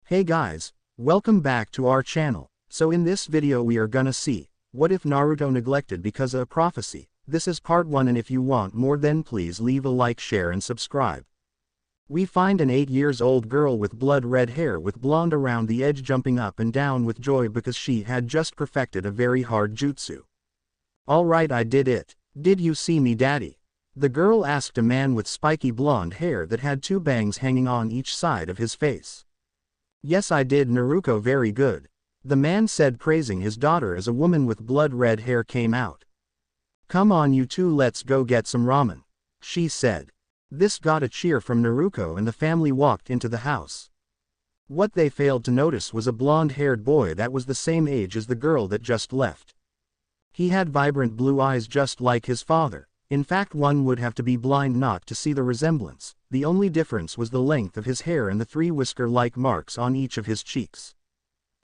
Hey guys, welcome back to our channel. So in this video we are gonna see, what if Naruto neglected because of a prophecy? This is part 1 and if you want more then please leave a like, share and subscribe. We find an 8-year-old girl with blood red hair with blonde around the edge jumping up and down with joy because she had just perfected a very hard jutsu. Alright, I did it. Did you see me, daddy? The girl asked a man with spiky blonde hair that had 2 bangs hanging on each side of his face. Yes, I did, Naruto, very good. The man said, praising his daughter as a woman with blood red hair came out. Come on you two, let's go get some ramen, she said. This got a cheer from Naruto and the family walked into the house. What they failed to notice was a blonde-haired boy that was the same age as the girl that just left. He had vibrant blue eyes just like his father. In fact, one would have to be blind not to see the resemblance. The only difference was the length of his hair and the 3 whisker-like marks on each of his cheeks.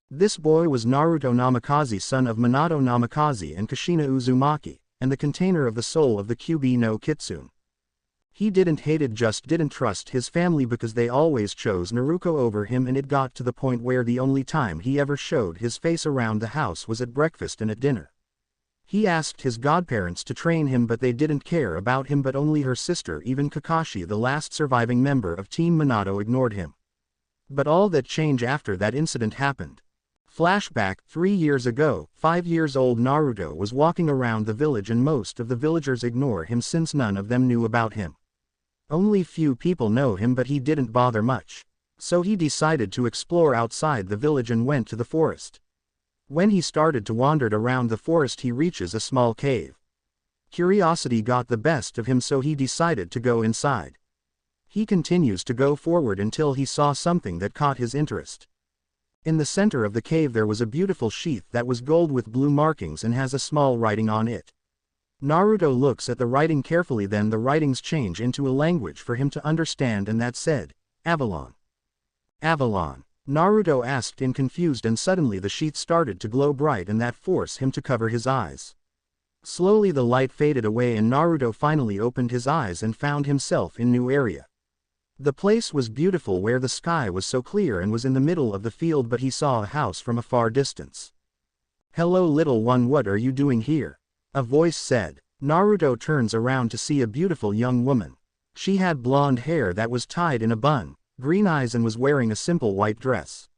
This boy was Naruto Namikaze, son of Minato Namikaze and Kushina Uzumaki, and the container of the soul of the Kyuubi no Kitsune. He just didn't trust his family because they always chose Naruto over him, and it got to the point where the only time he ever showed his face around the house was at breakfast and at dinner. He asked his godparents to train him but they didn't care about him, but only her sister, even Kakashi, the last surviving member of Team Minato, ignored him. But all that changed after that incident happened. Flashback, 3 years ago, 5-year-old Naruto was walking around the village and most of the villagers ignore him since none of them knew about him. Only few people know him, but he didn't bother much. So he decided to explore outside the village and went to the forest. When he started to wander around the forest he reaches a small cave. Curiosity got the best of him so he decided to go inside. He continues to go forward until he saw something that caught his interest. In the center of the cave there was a beautiful sheath that was gold with blue markings and has a small writing on it. Naruto looks at the writing carefully, then the writings change into a language for him to understand, and that said, Avalon. Avalon. Naruto asked in confused, and suddenly the sheath started to glow bright and that forced him to cover his eyes. Slowly the light faded away and Naruto finally opened his eyes and found himself in a new area. The place was beautiful where the sky was so clear and was in the middle of the field, but he saw a house from a far distance. Hello little one, what are you doing here? A voice said. Naruto turns around to see a beautiful young woman. She had blonde hair that was tied in a bun, green eyes and was wearing a simple white dress.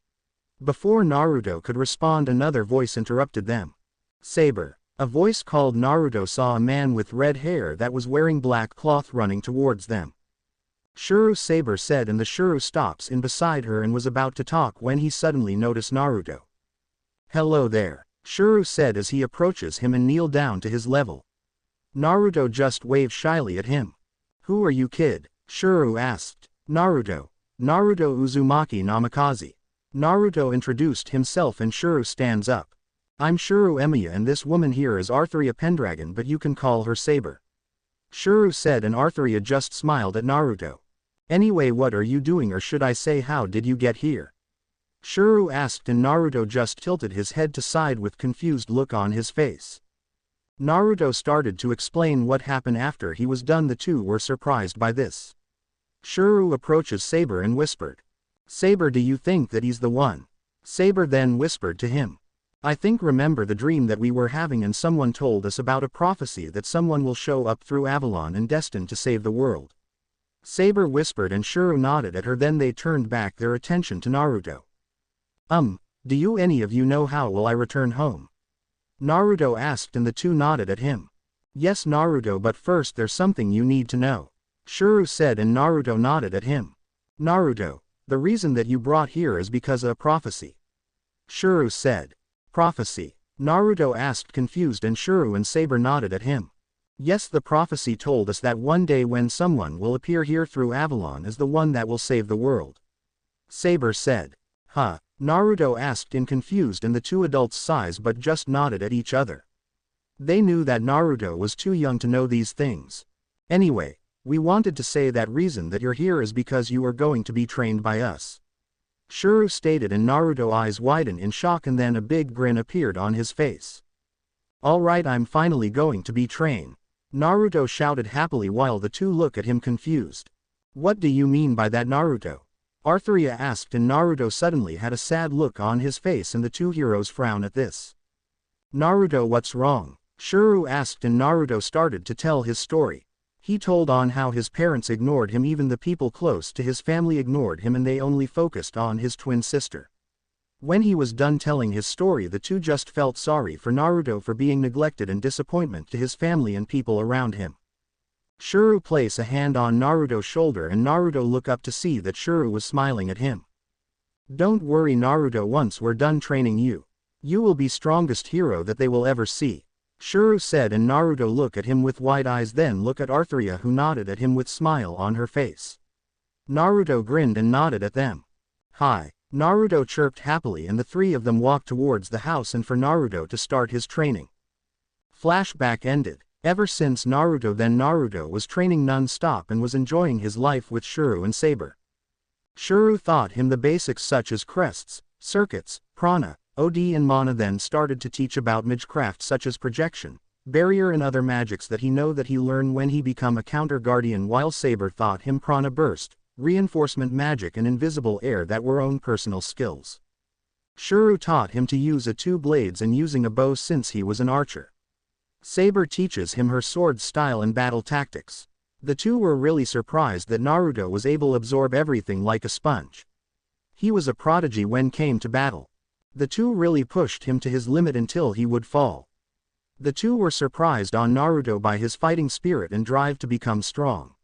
Before Naruto could respond another voice interrupted them. Saber. A voice called. Naruto saw a man with red hair that was wearing black cloth running towards them. Shuru, Saber said, and the Shuru stops in beside her and was about to talk when he suddenly noticed Naruto. Hello there, Shuru said as he approaches him and kneel down to his level. Naruto just waved shyly at him. Who are you, kid? Shuru asked. Naruto Uzumaki Namikaze. Naruto introduced himself and Shuru stands up. I'm Shuru Emiya and this woman here is Artheria Pendragon, but you can call her Saber. Shuru said, and Artheria just smiled at Naruto. Anyway, what are you doing, or should I say how did you get here? Shuru asked and Naruto just tilted his head to side with confused look on his face. Naruto started to explain what happened after he was done. The two were surprised by this. Shuru approaches Saber and whispered. Saber, do you think that he's the one? Saber then whispered to him. I think remember the dream that we were having and someone told us about a prophecy that someone will show up through Avalon and destined to save the world. Saber whispered and Shuru nodded at her, then they turned back their attention to Naruto. Do you any of you know how will I return home? Naruto asked and the two nodded at him. Yes Naruto, but first there's something you need to know. Shuru said and Naruto nodded at him. Naruto, the reason that you brought here is because of a prophecy. Shuru said. Prophecy? Naruto asked confused and Shuru and Saber nodded at him. Yes, the prophecy told us that one day when someone will appear here through Avalon as the one that will save the world. Saber said. Huh? Naruto asked in confused and the two adults sighed but just nodded at each other. They knew that Naruto was too young to know these things. Anyway, we wanted to say that reason that you're here is because you are going to be trained by us. Shuru stated and Naruto's eyes widened in shock and then a big grin appeared on his face. Alright, I'm finally going to be trained. Naruto shouted happily while the two look at him confused. What do you mean by that, Naruto? Arthurya asked, and Naruto suddenly had a sad look on his face, and the two heroes frown at this. Naruto, what's wrong? Shuru asked, and Naruto started to tell his story. He told on how his parents ignored him, even the people close to his family ignored him, and they only focused on his twin sister. When he was done telling his story, the two just felt sorry for Naruto for being neglected and disappointment to his family and people around him. Shuru placed a hand on Naruto's shoulder, and Naruto looked up to see that Shuru was smiling at him. Don't worry Naruto, once we're done training you, you will be strongest hero that they will ever see, Shuru said, and Naruto looked at him with wide eyes, then looked at Arthurya, who nodded at him with smile on her face. Naruto grinned and nodded at them. Hi. Naruto chirped happily, and the three of them walked towards the house and for Naruto to start his training. Flashback ended. Ever since Naruto then, Naruto was training non-stop and was enjoying his life with Shuru and Saber. Shuru taught him the basics such as crests, circuits, prana, OD and mana, then started to teach about magecraft such as projection, barrier and other magics that he learned when he become a counter guardian, while Saber taught him prana burst, reinforcement magic and invisible air that were own personal skills. Shuru taught him to use two blades and using a bow since he was an archer. Saber teaches him her sword style and battle tactics. The two were really surprised that Naruto was able to absorb everything like a sponge. He was a prodigy when came to battle. The two really pushed him to his limit until he would fall. The two were surprised on Naruto by his fighting spirit and drive to become strong.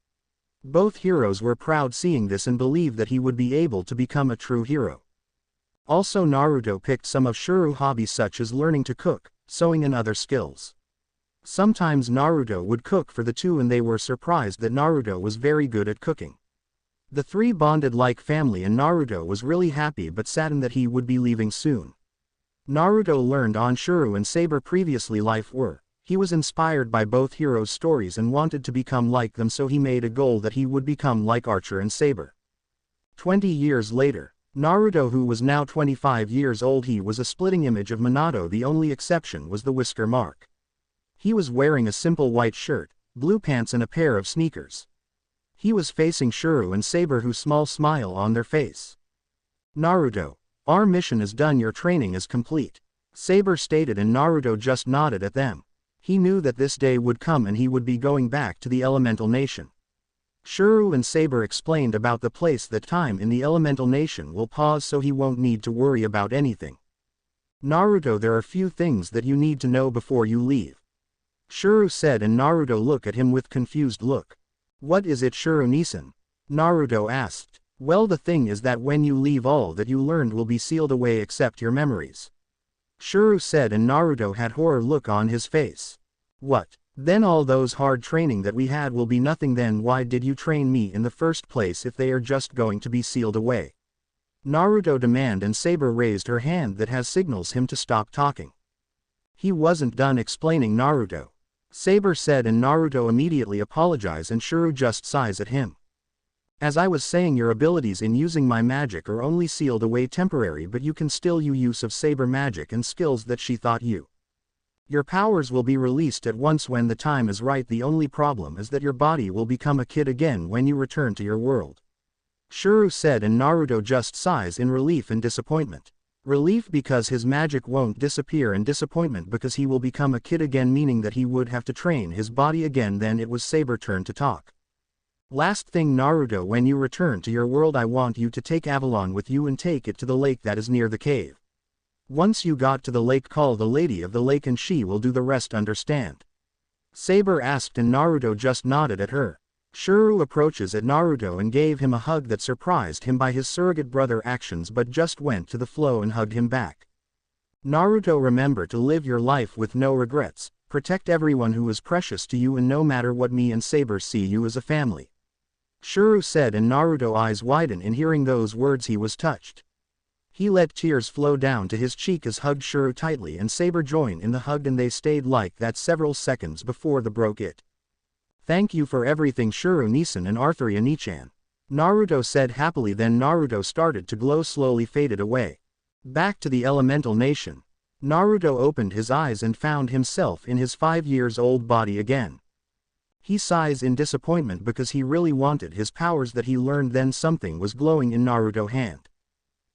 Both heroes were proud seeing this and believed that he would be able to become a true hero. Also Naruto picked some of Shuru's hobbies such as learning to cook, sewing and other skills. Sometimes Naruto would cook for the two and they were surprised that Naruto was very good at cooking. The three bonded like family and Naruto was really happy but saddened that he would be leaving soon. Naruto learned on Shuru and Saber previously life were. He was inspired by both heroes' stories and wanted to become like them, so he made a goal that he would become like Archer and Saber. 20 years later, Naruto, who was now 25 years old, he was a splitting image of Minato. The only exception was the whisker mark. He was wearing a simple white shirt, blue pants and a pair of sneakers. He was facing Shuru and Saber, who small smile on their face. Naruto, our mission is done, your training is complete, Saber stated, and Naruto just nodded at them. He knew that this day would come and he would be going back to the elemental nation. Shuru and Saber explained about the place that time in the elemental nation will pause so he won't need to worry about anything. Naruto, there are few things that you need to know before you leave, Shuru said, and Naruto looked at him with confused look. What is it, Shuru-nisan? Naruto asked. Well, the thing is that when you leave, all that you learned will be sealed away except your memories, Shuru said, and Naruto had horror look on his face. What? Then all those hard training that we had will be nothing? Then why did you train me in the first place if they are just going to be sealed away? Naruto demanded, and Saber raised her hand that has signals him to stop talking. He wasn't done explaining Naruto. Saber said, and Naruto immediately apologized, and Shuru just sighs at him. As I was saying, your abilities in using my magic are only sealed away temporary, but you can still use of Saber magic and skills that she taught you. Your powers will be released at once when the time is right. The only problem is that your body will become a kid again when you return to your world, Shuru said, and Naruto just sighs in relief and disappointment. Relief because his magic won't disappear, and disappointment because he will become a kid again, meaning that he would have to train his body again. Then it was Saber's turn to talk. Last thing, Naruto, when you return to your world, I want you to take Avalon with you and take it to the lake that is near the cave. Once you got to the lake, call the lady of the lake and she will do the rest, understand? Saber asked, and Naruto just nodded at her. Shuru approaches at Naruto and gave him a hug that surprised him by his surrogate brother actions, but just went to the flow and hugged him back. Naruto, remember to live your life with no regrets, protect everyone who is precious to you, and no matter what, me and Saber see you as a family, Shuru said, and Naruto eyes widened in hearing those words. He was touched. He let tears flow down to his cheek as hugged Shuru tightly, and Saber joined in the hug, and they stayed like that several seconds before the broke it. Thank you for everything, Shuru-nisan and Arthurya-nichan, Naruto said happily. Then Naruto started to glow, slowly faded away. Back to the elemental nation. Naruto opened his eyes and found himself in his 5 years old body again. He sighs in disappointment because he really wanted his powers that he learned. Then something was glowing in Naruto's hand.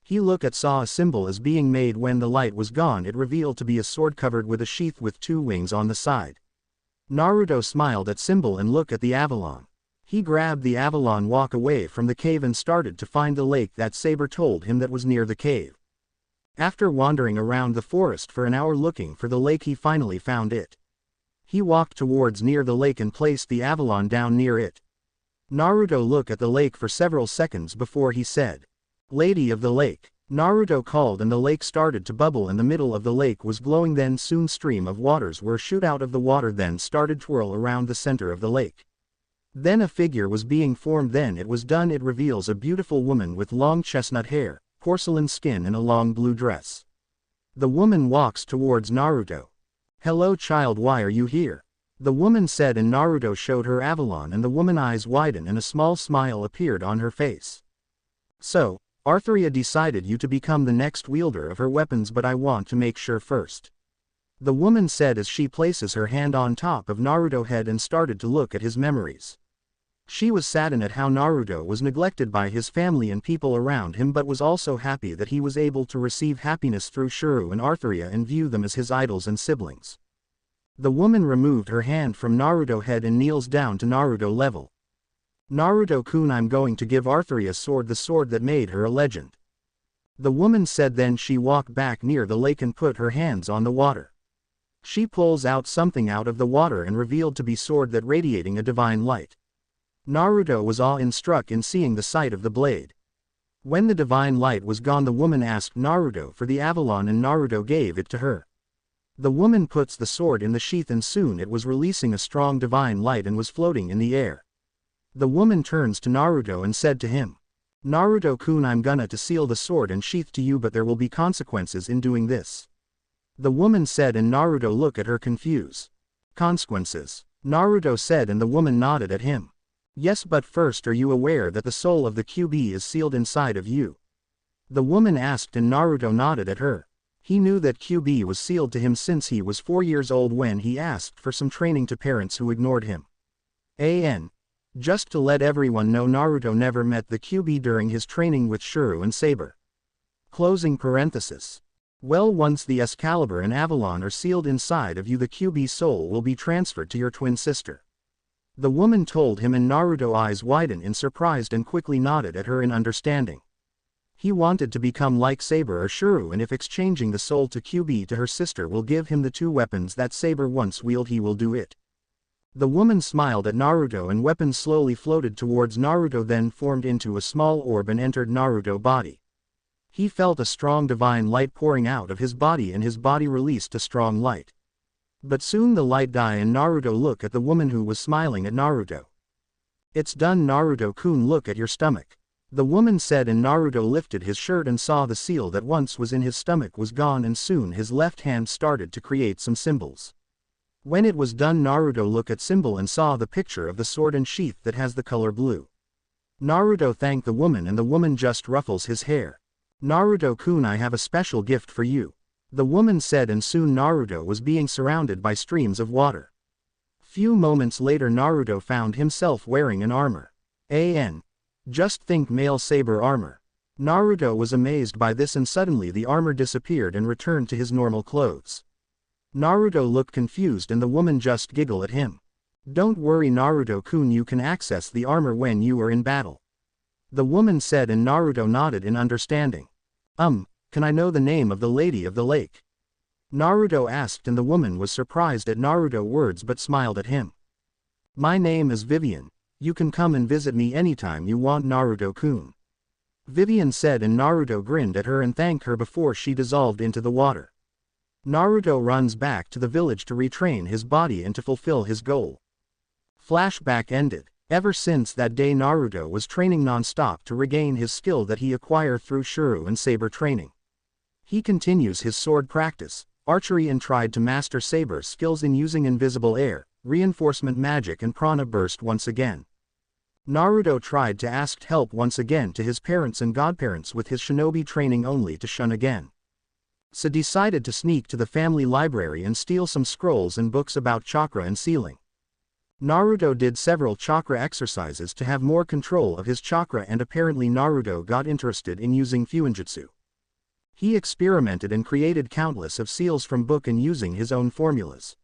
He saw a symbol as being made. When the light was gone, it revealed to be a sword covered with a sheath with 2 wings on the side. Naruto smiled at symbol and looked at the Avalon. He grabbed the Avalon, walked away from the cave and started to find the lake that Saber told him that was near the cave. After wandering around the forest for an hour looking for the lake, he finally found it. He walked towards near the lake and placed the Avalon down near it. Naruto looked at the lake for several seconds before he said, "Lady of the Lake." Naruto called and the lake started to bubble and the middle of the lake was glowing. Then soon stream of waters were shoot out of the water, then started twirl around the center of the lake. Then a figure was being formed. Then it was done. It reveals a beautiful woman with long chestnut hair, porcelain skin and a long blue dress. The woman walks towards Naruto. "Hello child, why are you here?" the woman said, and Naruto showed her Avalon and the woman's eyes widened and a small smile appeared on her face. "So, Arthria decided you to become the next wielder of her weapons, but I want to make sure first," the woman said as she places her hand on top of Naruto's head and started to look at his memories. She was saddened at how Naruto was neglected by his family and people around him, but was also happy that he was able to receive happiness through Shuru and Arthria and view them as his idols and siblings. The woman removed her hand from Naruto's head and kneels down to Naruto level. "Naruto-kun, I'm going to give Arthria's sword, the sword that made her a legend," the woman said. Then she walked back near the lake and put her hands on the water. She pulls out something out of the water and revealed to be sword that radiating a divine light. Naruto was awe-struck in seeing the sight of the blade. When the divine light was gone, the woman asked Naruto for the Avalon and Naruto gave it to her. The woman puts the sword in the sheath and soon it was releasing a strong divine light and was floating in the air. The woman turns to Naruto and said to him, "Naruto-kun, I'm gonna to seal the sword and sheath to you, but there will be consequences in doing this," the woman said, and Naruto looked at her confused. "Consequences?" Naruto said, and the woman nodded at him. "Yes, but first, are you aware that the soul of the QB is sealed inside of you?" the woman asked, and Naruto nodded at her. He knew that QB was sealed to him since he was 4 years old when he asked for some training to parents who ignored him. Just to let everyone know, Naruto never met the QB during his training with Shuru and Saber. Closing parenthesis. Well, once the Excalibur and Avalon are sealed inside of you, the QB soul will be transferred to your twin sister, the woman told him, and Naruto's eyes widened in surprise and quickly nodded at her in understanding. He wanted to become like Saber or Shuru, and if exchanging the soul to QB to her sister will give him the 2 weapons that Saber once wielded, he will do it. The woman smiled at Naruto and weapons slowly floated towards Naruto, then formed into a small orb and entered Naruto's body. He felt a strong divine light pouring out of his body and his body released a strong light. But soon the light died and Naruto looked at the woman who was smiling at Naruto. "It's done, Naruto-kun, look at your stomach," the woman said, and Naruto lifted his shirt and saw the seal that once was in his stomach was gone, and soon his left hand started to create some symbols. When it was done, Naruto looked at symbol and saw the picture of the sword and sheath that has the color blue. Naruto thanked the woman and the woman just ruffles his hair. "Naruto-kun, I have a special gift for you," the woman said, and soon Naruto was being surrounded by streams of water. Few moments later, Naruto found himself wearing an armor. Just think, male Saber armor. Naruto was amazed by this, and suddenly the armor disappeared and returned to his normal clothes. Naruto looked confused and the woman just giggled at him. "Don't worry, Naruto-kun, you can access the armor when you are in battle," the woman said, and Naruto nodded in understanding. Can I know the name of the Lady of the Lake?" Naruto asked, and the woman was surprised at Naruto's words but smiled at him. "My name is Vivian. You can come and visit me anytime you want, Naruto-kun," Vivian said, and Naruto grinned at her and thanked her before she dissolved into the water. Naruto runs back to the village to retrain his body and to fulfill his goal. Flashback ended. Ever since that day, Naruto was training non-stop to regain his skill that he acquired through Shuru and Saber training. He continues his sword practice, archery, and tried to master Saber's skills in using invisible air, reinforcement magic, and prana burst once again. Naruto tried to ask help once again to his parents and godparents with his shinobi training, only to shun again. So decided to sneak to the family library and steal some scrolls and books about chakra and sealing. Naruto did several chakra exercises to have more control of his chakra, and apparently Naruto got interested in using fuinjutsu. He experimented and created countless of seals from book and using his own formulas.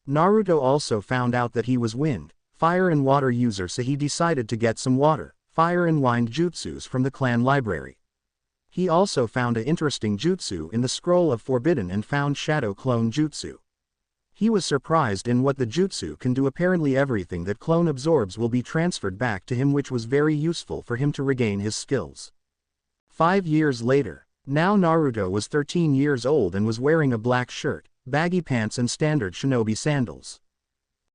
Naruto also found out that he was wind, fire and water user, so he decided to get some water, fire and wind jutsus from the clan library. He also found an interesting jutsu in the scroll of forbidden and found shadow clone jutsu. He was surprised in what the jutsu can do. Apparently everything that clone absorbs will be transferred back to him, which was very useful for him to regain his skills. 5 years later, now Naruto was 13 years old and was wearing a black shirt, baggy pants and standard shinobi sandals.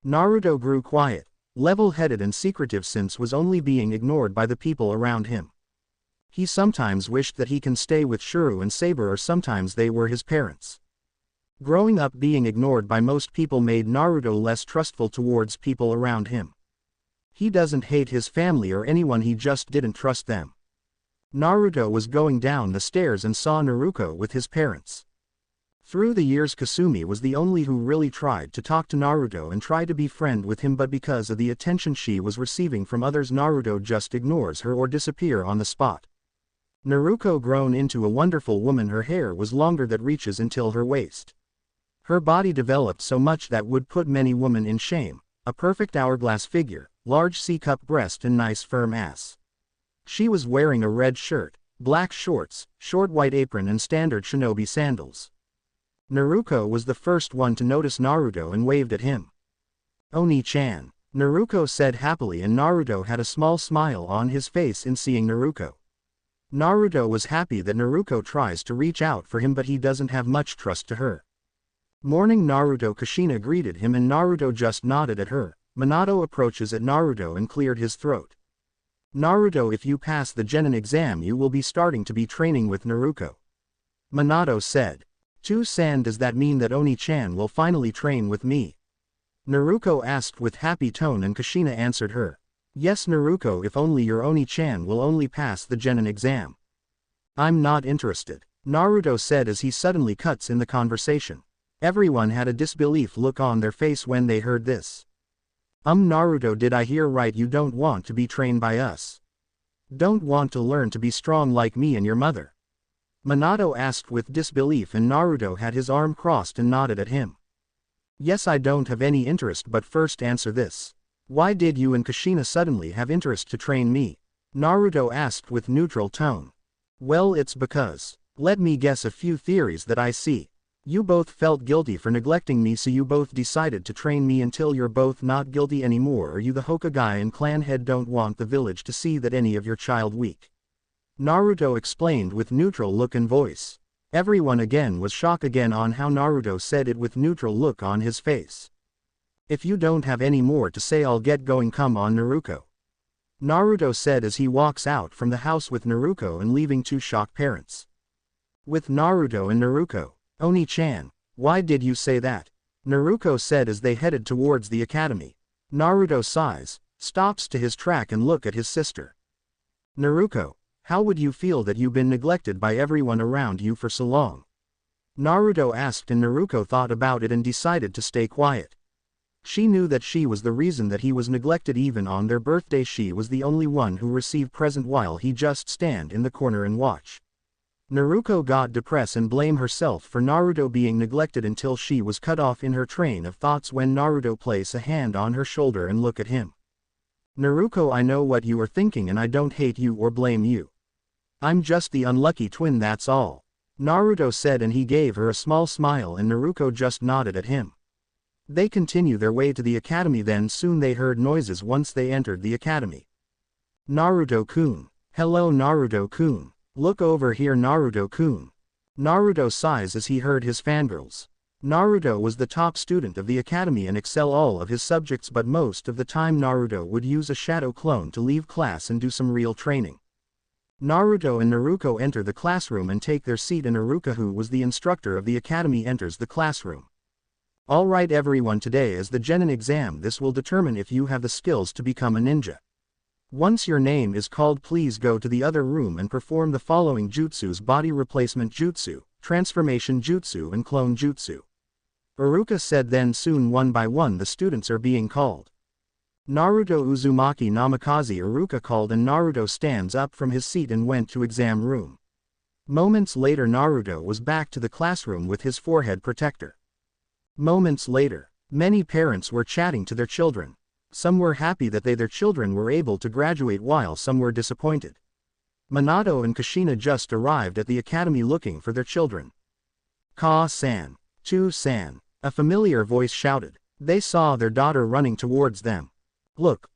Naruto grew quiet, level-headed and secretive since was only being ignored by the people around him. He sometimes wished that he can stay with Shuru and Saber, or sometimes they were his parents. Growing up being ignored by most people made Naruto less trustful towards people around him. He doesn't hate his family or anyone, he just didn't trust them. Naruto was going down the stairs and saw Naruto with his parents. Through the years Kasumi was the only who really tried to talk to Naruto and try to be friend with him, but because of the attention she was receiving from others, Naruto just ignores her or disappear on the spot. Naruto grown into a wonderful woman. Her hair was longer that reaches until her waist. Her body developed so much that would put many women in shame, a perfect hourglass figure, large C-cup breast and nice firm ass. She was wearing a red shirt, black shorts, short white apron and standard shinobi sandals. Naruto was the first one to notice Naruto and waved at him. "Oni-chan," Naruto said happily, and Naruto had a small smile on his face in seeing Naruto. Naruto was happy that Naruto tries to reach out for him, but he doesn't have much trust to her. Morning Naruto Kushina greeted him and Naruto just nodded at her. Minato approaches at Naruto and cleared his throat. "Naruto, if you pass the Genin exam you will be starting to be training with Naruto," Minato said. "2-san, does that mean that Oni-chan will finally train with me?" Naruto asked with happy tone, and Kushina answered her. "Yes Naruto, if only your Oni-chan will only pass the Genin exam." "I'm not interested," Naruto said as he suddenly cuts in the conversation. Everyone had a disbelief look on their face when they heard this. Naruto, did I hear right? You don't want to be trained by us? Don't want to learn to be strong like me and your mother?" Minato asked with disbelief, and Naruto had his arm crossed and nodded at him. "Yes, I don't have any interest, but first answer this. Why did you and Kushina suddenly have interest to train me?" Naruto asked with neutral tone. "Well, it's because, let me guess a few theories that I see. You both felt guilty for neglecting me, so you both decided to train me until you're both not guilty anymore, or you the Hokage and clan head don't want the village to see that any of your child weak," Naruto explained with neutral look and voice. Everyone again was shocked again on how Naruto said it with neutral look on his face. "If you don't have any more to say, I'll get going. Come on Naruto," Naruto said as he walks out from the house with Naruto and leaving two shocked parents. With Naruto and Naruto. "Oni-chan, why did you say that?" Naruto said as they headed towards the academy. Naruto sighs, stops to his track and look at his sister. "Naruto, how would you feel that you've been neglected by everyone around you for so long?" Naruto asked, and Naruto thought about it and decided to stay quiet. She knew that she was the reason that he was neglected. Even on their birthday she was the only one who received present while he just stand in the corner and watch. Naruto got depressed and blamed herself for Naruto being neglected until she was cut off in her train of thoughts when Naruto placed a hand on her shoulder and looked at him. "Naruto, I know what you are thinking and I don't hate you or blame you. I'm just the unlucky twin, that's all," Naruto said, and he gave her a small smile and Naruto just nodded at him. They continued their way to the academy. Then soon they heard noises once they entered the academy. "Naruto-kun. Hello Naruto-kun. Look over here Naruto-kun." Naruto sighs as he heard his fangirls. Naruto was the top student of the academy and excel all of his subjects, but most of the time Naruto would use a shadow clone to leave class and do some real training. Naruto and Naruto enter the classroom and take their seat, and Naruto, who was the instructor of the academy, enters the classroom. "Alright everyone, today is the Genin exam. This will determine if you have the skills to become a ninja. Once your name is called, please go to the other room and perform the following jutsus: body replacement jutsu, transformation jutsu and clone jutsu," Iruka said. Then soon one by one the students are being called. Naruto Uzumaki Namikaze Iruka called and Naruto stands up from his seat and went to exam room. Moments later Naruto was back to the classroom with his forehead protector. Moments later, many parents were chatting to their children. Some were happy that their children were able to graduate while some were disappointed. Minato and Kushina just arrived at the academy looking for their children. Ka-san, Tu-san, a familiar voice shouted. They saw their daughter running towards them. Look,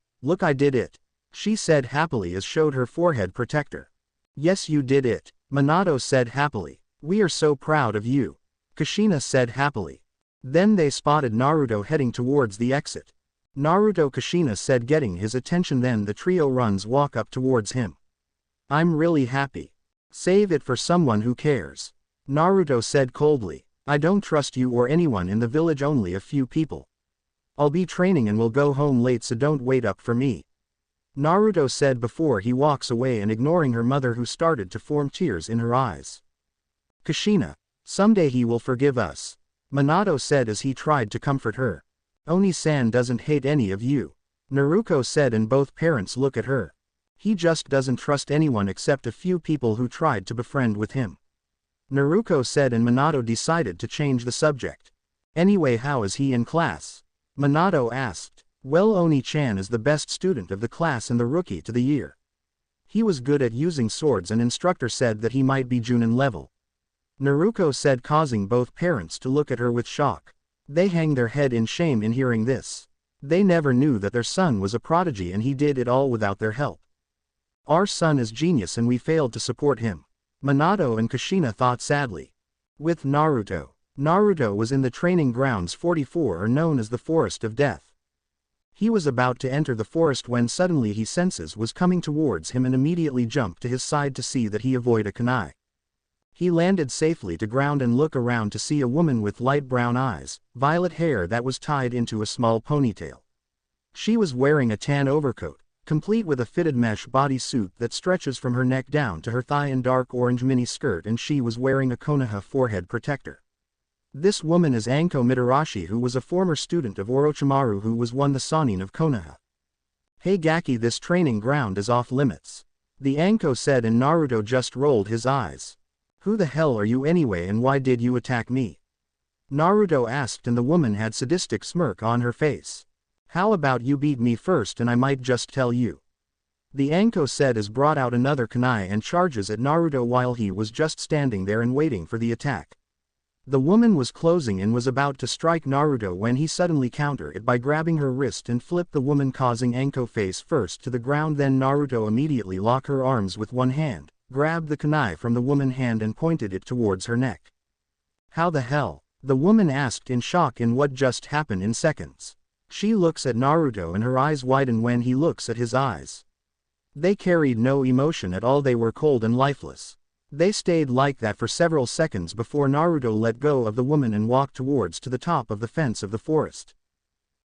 I did it, she said happily as showed her forehead protector. Yes, you did it, Minato said happily. We are so proud of you, Kushina said happily. Then they spotted Naruto heading towards the exit. Naruto, Kushina said, getting his attention. Then the trio walk up towards him. I'm really happy. Save it for someone who cares, Naruto said coldly. I don't trust you or anyone in the village, only a few people. I'll be training and will go home late, so don't wait up for me, Naruto said before he walks away and ignoring her mother, who started to form tears in her eyes. Kushina, someday he will forgive us, Minato said as he tried to comfort her. Oni-san doesn't hate any of you, Naruto said, and both parents look at her. He just doesn't trust anyone except a few people who tried to befriend with him, Naruto said, and Minato decided to change the subject. Anyway, how is he in class? Minato asked. Well, Oni-chan is the best student of the class and the rookie to the year. He was good at using swords, and instructor said that he might be Junin level, Naruto said, causing both parents to look at her with shock. They hang their head in shame in hearing this. They never knew that their son was a prodigy and he did it all without their help. Our son is genius and we failed to support him, Minato and Kushina thought sadly. With Naruto. Naruto was in the training grounds 44, or known as the Forest of Death. He was about to enter the forest when suddenly he senses was coming towards him and immediately jumped to his side to see that he avoid a kunai. He landed safely to ground and look around to see a woman with light brown eyes, violet hair that was tied into a small ponytail. She was wearing a tan overcoat, complete with a fitted mesh bodysuit that stretches from her neck down to her thigh, and dark orange mini skirt, and she was wearing a Konoha forehead protector. This woman is Anko Mitarashi, who was a former student of Orochimaru who was won the Sannin of Konoha. Hey Gaki, this training ground is off limits, the Anko said, and Naruto just rolled his eyes. Who the hell are you anyway, and why did you attack me? Naruto asked, and the woman had sadistic smirk on her face. How about you beat me first and I might just tell you, the Anko said as brought out another kunai and charges at Naruto while he was just standing there and waiting for the attack. The woman was closing and was about to strike Naruto when he suddenly countered it by grabbing her wrist and flipped the woman, causing Anko face first to the ground. Then Naruto immediately locked her arms with one hand, grabbed the kunai from the woman's hand and pointed it towards her neck. How the hell? The woman asked in shock, in what just happened in seconds. She looks at Naruto and her eyes widen when he looks at his eyes. They carried no emotion at all, they were cold and lifeless. They stayed like that for several seconds before Naruto let go of the woman and walked towards to the top of the fence of the forest.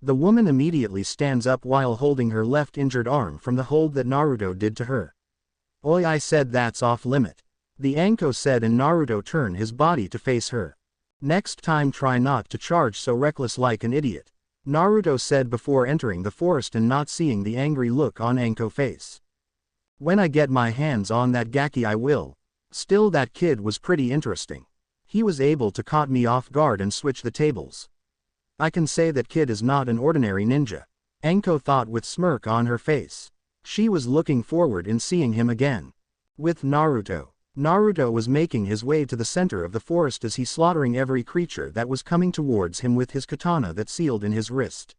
The woman immediately stands up while holding her left injured arm from the hold that Naruto did to her. Oi, I said that's off limit, the Anko said, and Naruto turned his body to face her. Next time try not to charge so reckless like an idiot, Naruto said before entering the forest and not seeing the angry look on Anko's face. When I get my hands on that Gaki I will. Still, that kid was pretty interesting. He was able to caught me off guard and switch the tables. I can say that kid is not an ordinary ninja, Anko thought with smirk on her face. She was looking forward in seeing him again. With Naruto. Naruto was making his way to the center of the forest as he slaughtering every creature that was coming towards him with his katana that sealed in his wrist.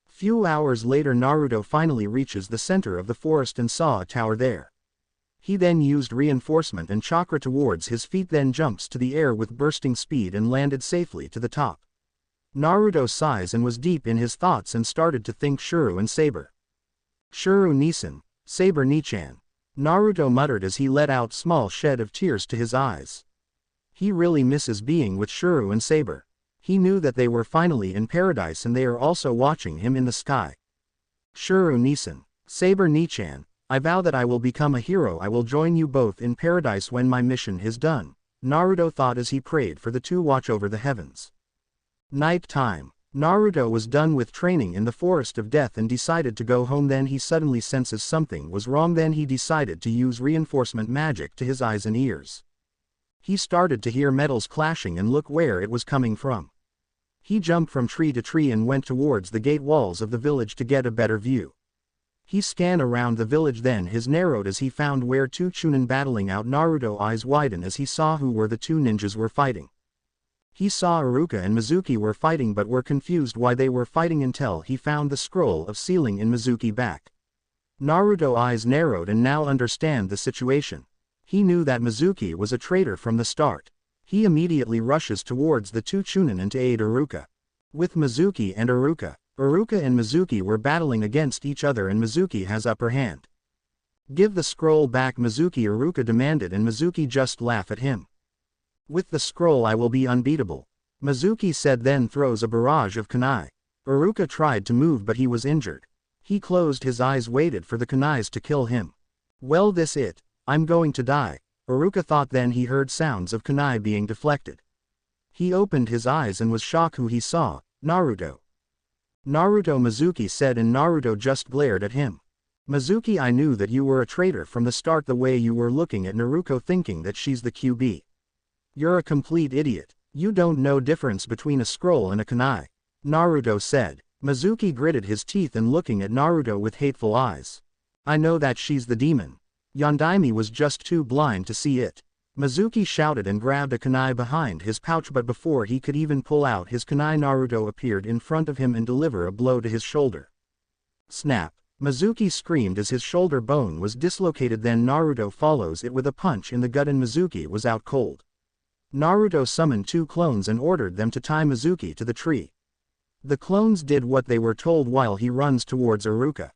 Few hours later Naruto finally reaches the center of the forest and saw a tower there. He then used reinforcement and chakra towards his feet, then jumps to the air with bursting speed and landed safely to the top. Naruto sighs and was deep in his thoughts and started to think Shuru and Saber. Shuru Nisan, Saber Nichan, Naruto muttered as he let out small shed of tears to his eyes. He really misses being with Shuru and Saber. He knew that they were finally in paradise and they are also watching him in the sky. Shuru Nisan, Saber Nichan, I vow that I will become a hero. I will join you both in paradise when my mission is done, Naruto thought as he prayed for the two watch over the heavens. Night time. Naruto was done with training in the Forest of Death and decided to go home. Then he suddenly senses something was wrong. Then he decided to use reinforcement magic to his eyes and ears. He started to hear metals clashing and look where it was coming from. He jumped from tree to tree and went towards the gate walls of the village to get a better view. He scanned around the village, then his narrowed as he found where two chunin battling out. Naruto eyes widen as he saw who were the two ninjas were fighting. He saw Iruka and Mizuki were fighting but were confused why they were fighting until he found the scroll of sealing in Mizuki back. Naruto eyes narrowed and now understand the situation. He knew that Mizuki was a traitor from the start. He immediately rushes towards the two chunin to aid Iruka. With Mizuki and Iruka and Mizuki were battling against each other and Mizuki has upper hand. Give the scroll back, Mizuki, Iruka demanded, and Mizuki just laughed at him. With the scroll I will be unbeatable, Mizuki said, then throws a barrage of kunai. Iruka tried to move but he was injured. He closed his eyes, waited for the kunais to kill him. Well, this it, I'm going to die, Iruka thought. Then he heard sounds of kunai being deflected. He opened his eyes and was shocked who he saw. Naruto. Naruto, Mizuki said, and Naruto just glared at him. Mizuki, I knew that you were a traitor from the start, the way you were looking at Naruto thinking that she's the QB. You're a complete idiot. You don't know difference between a scroll and a kunai, Naruto said. Mizuki gritted his teeth and looking at Naruto with hateful eyes. I know that she's the demon. Yondaime was just too blind to see it. Mizuki shouted and grabbed a kunai behind his pouch, but before he could even pull out his kunai, Naruto appeared in front of him and delivered a blow to his shoulder. Snap! Mizuki screamed as his shoulder bone was dislocated. Then Naruto follows it with a punch in the gut and Mizuki was out cold. Naruto summoned two clones and ordered them to tie Mizuki to the tree. The clones did what they were told while he runs towards Iruka.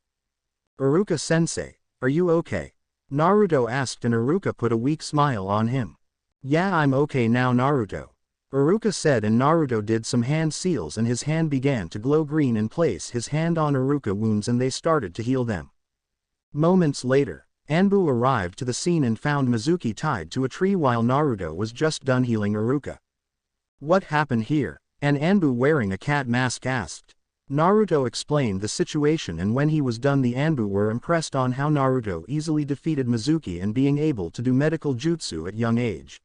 Iruka-sensei, are you okay? Naruto asked, and Iruka put a weak smile on him. Yeah, I'm okay now, Naruto, Iruka said, and Naruto did some hand seals and his hand began to glow green and place his hand on Iruka wounds and they started to heal them. Moments later, Anbu arrived to the scene and found Mizuki tied to a tree while Naruto was just done healing Iruka. What happened here? And Anbu wearing a cat mask asked. Naruto explained the situation, and when he was done the Anbu were impressed on how Naruto easily defeated Mizuki and being able to do medical jutsu at young age.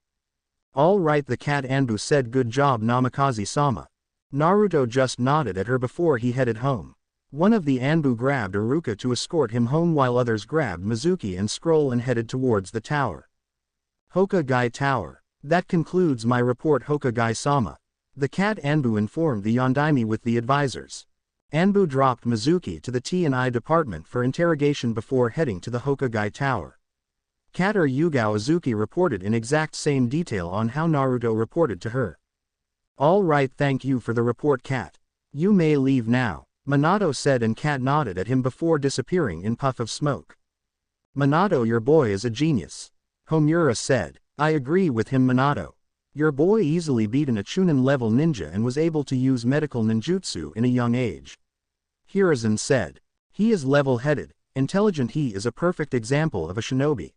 All right, the cat Anbu said, good job Namikaze-sama. Naruto just nodded at her before he headed home. One of the Anbu grabbed Iruka to escort him home while others grabbed Mizuki and Scroll and headed towards the tower. Hokage Tower. That concludes my report, Hokage-sama. The cat Anbu informed the Yondaime with the advisors. Anbu dropped Mizuki to the T&I department for interrogation before heading to the Hokage Tower. Cat Yugao Azuki reported in exact same detail on how Naruto reported to her. All right, thank you for the report, Cat. You may leave now, Minato said, and Cat nodded at him before disappearing in puff of smoke. Minato, your boy is a genius, Homura said. I agree with him, Minato. Your boy easily beaten a Chunin level ninja and was able to use medical ninjutsu in a young age, Hiruzen said. He is level-headed, intelligent, he is a perfect example of a shinobi,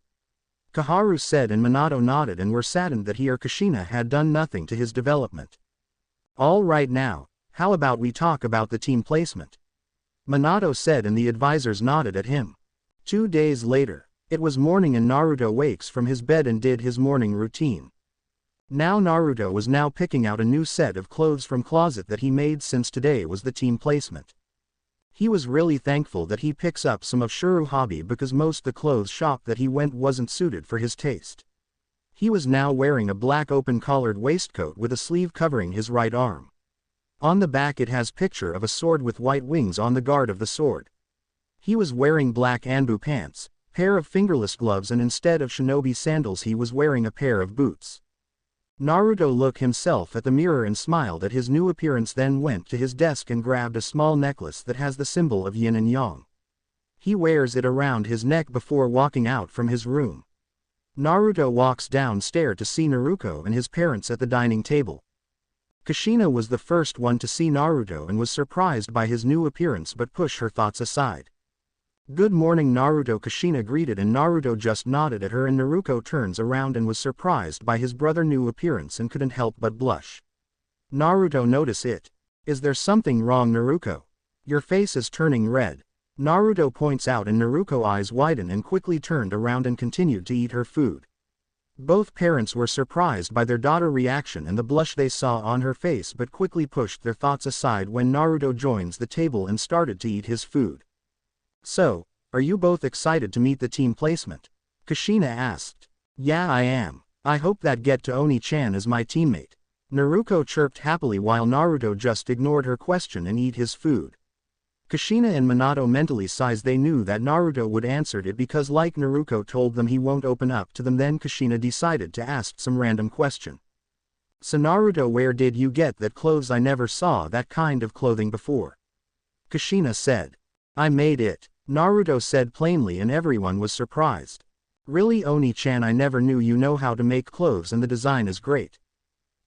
Kaharu said, and Minato nodded and were saddened that he or Kushina had done nothing to his development. All right, now, how about we talk about the team placement? Minato said, and the advisors nodded at him. 2 days later, it was morning and Naruto wakes from his bed and did his morning routine. Now Naruto was now picking out a new set of clothes from closet that he made since today was the team placement. He was really thankful that he picks up some of Shuru hobby because most the clothes shop that he went wasn't suited for his taste. He was now wearing a black open-collared waistcoat with a sleeve covering his right arm. On the back it has picture of a sword with white wings on the guard of the sword. He was wearing black Anbu pants, pair of fingerless gloves, and instead of shinobi sandals he was wearing a pair of boots. Naruto looked himself at the mirror and smiled at his new appearance, then went to his desk and grabbed a small necklace that has the symbol of yin and yang. He wears it around his neck before walking out from his room. Naruto walks downstairs to see Naruto and his parents at the dining table. Kushina was the first one to see Naruto and was surprised by his new appearance but pushed her thoughts aside. Good morning, Naruto, Kushina greeted, and Naruto just nodded at her, and Naruto turns around and was surprised by his brother's new appearance and couldn't help but blush. Naruto noticed it. Is there something wrong, Naruto? Your face is turning red. Naruto points out and Naruto's eyes widen and quickly turned around and continued to eat her food. Both parents were surprised by their daughter's reaction and the blush they saw on her face, but quickly pushed their thoughts aside when Naruto joins the table and started to eat his food. So, are you both excited to meet the team placement? Kushina asked. Yeah, I am. I hope that get to Oni-chan is my teammate. Naruto chirped happily while Naruto just ignored her question and ate his food. Kushina and Minato mentally sighed. They knew that Naruto would answer it because like Naruto told them he won't open up to them. Then Kushina decided to ask some random question. So Naruto, where did you get that clothes? I never saw that kind of clothing before. Kushina said. I made it, Naruto said plainly, and everyone was surprised. Really, Oni-chan, I never knew you know how to make clothes and the design is great.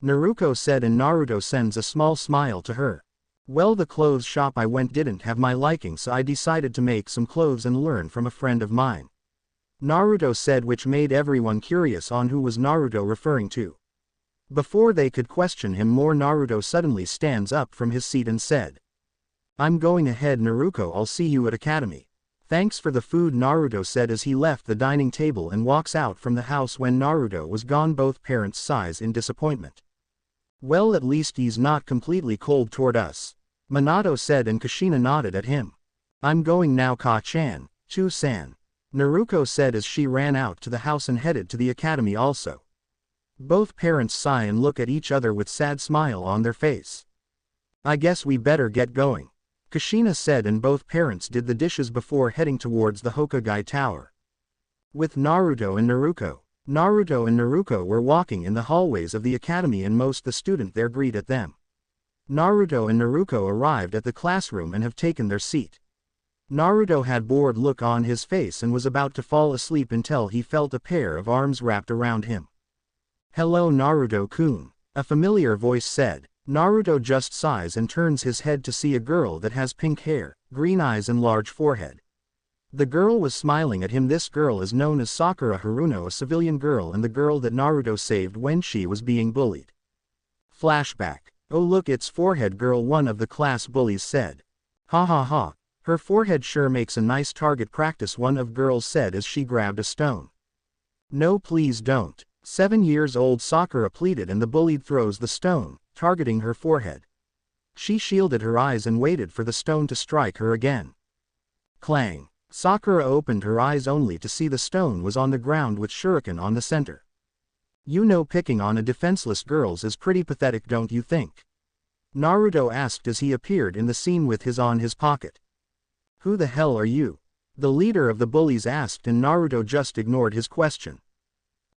Naruto said, and Naruto sends a small smile to her. Well, the clothes shop I went didn't have my liking, so I decided to make some clothes and learn from a friend of mine. Naruto said, which made everyone curious on who was Naruto referring to. Before they could question him more, Naruto suddenly stands up from his seat and said. I'm going ahead, Naruto, I'll see you at Academy. Thanks for the food, Naruto said as he left the dining table and walks out from the house. When Naruto was gone, both parents sighed in disappointment. Well, at least he's not completely cold toward us, Minato said, and Kushina nodded at him. I'm going now, Ka-chan, Chu-san, Naruto said as she ran out to the house and headed to the academy also. Both parents sigh and look at each other with sad smile on their face. I guess we better get going, Kushina said, and both parents did the dishes before heading towards the Hokage Tower. With Naruto and Naruto were walking in the hallways of the academy, and most the student there greeted them. Naruto and Naruto arrived at the classroom and have taken their seat. Naruto had bored look on his face and was about to fall asleep until he felt a pair of arms wrapped around him. Hello, Naruto-kun, a familiar voice said. Naruto just sighs and turns his head to see a girl that has pink hair, green eyes and large forehead. The girl was smiling at him. This girl is known as Sakura Haruno, a civilian girl and the girl that Naruto saved when she was being bullied. Flashback. Oh look, it's forehead girl, one of the class bullies said. Ha ha ha, her forehead sure makes a nice target practice, one of girls said as she grabbed a stone. No, please don't, 7 years old Sakura pleaded, and the bully throws the stone, targeting her forehead. She shielded her eyes and waited for the stone to strike her again. Clang. Sakura opened her eyes only to see the stone was on the ground with shuriken on the center. You know, picking on a defenseless girls is pretty pathetic, don't you think? Naruto asked as he appeared in the scene with his on his pocket. Who the hell are you? The leader of the bullies asked, and Naruto just ignored his question.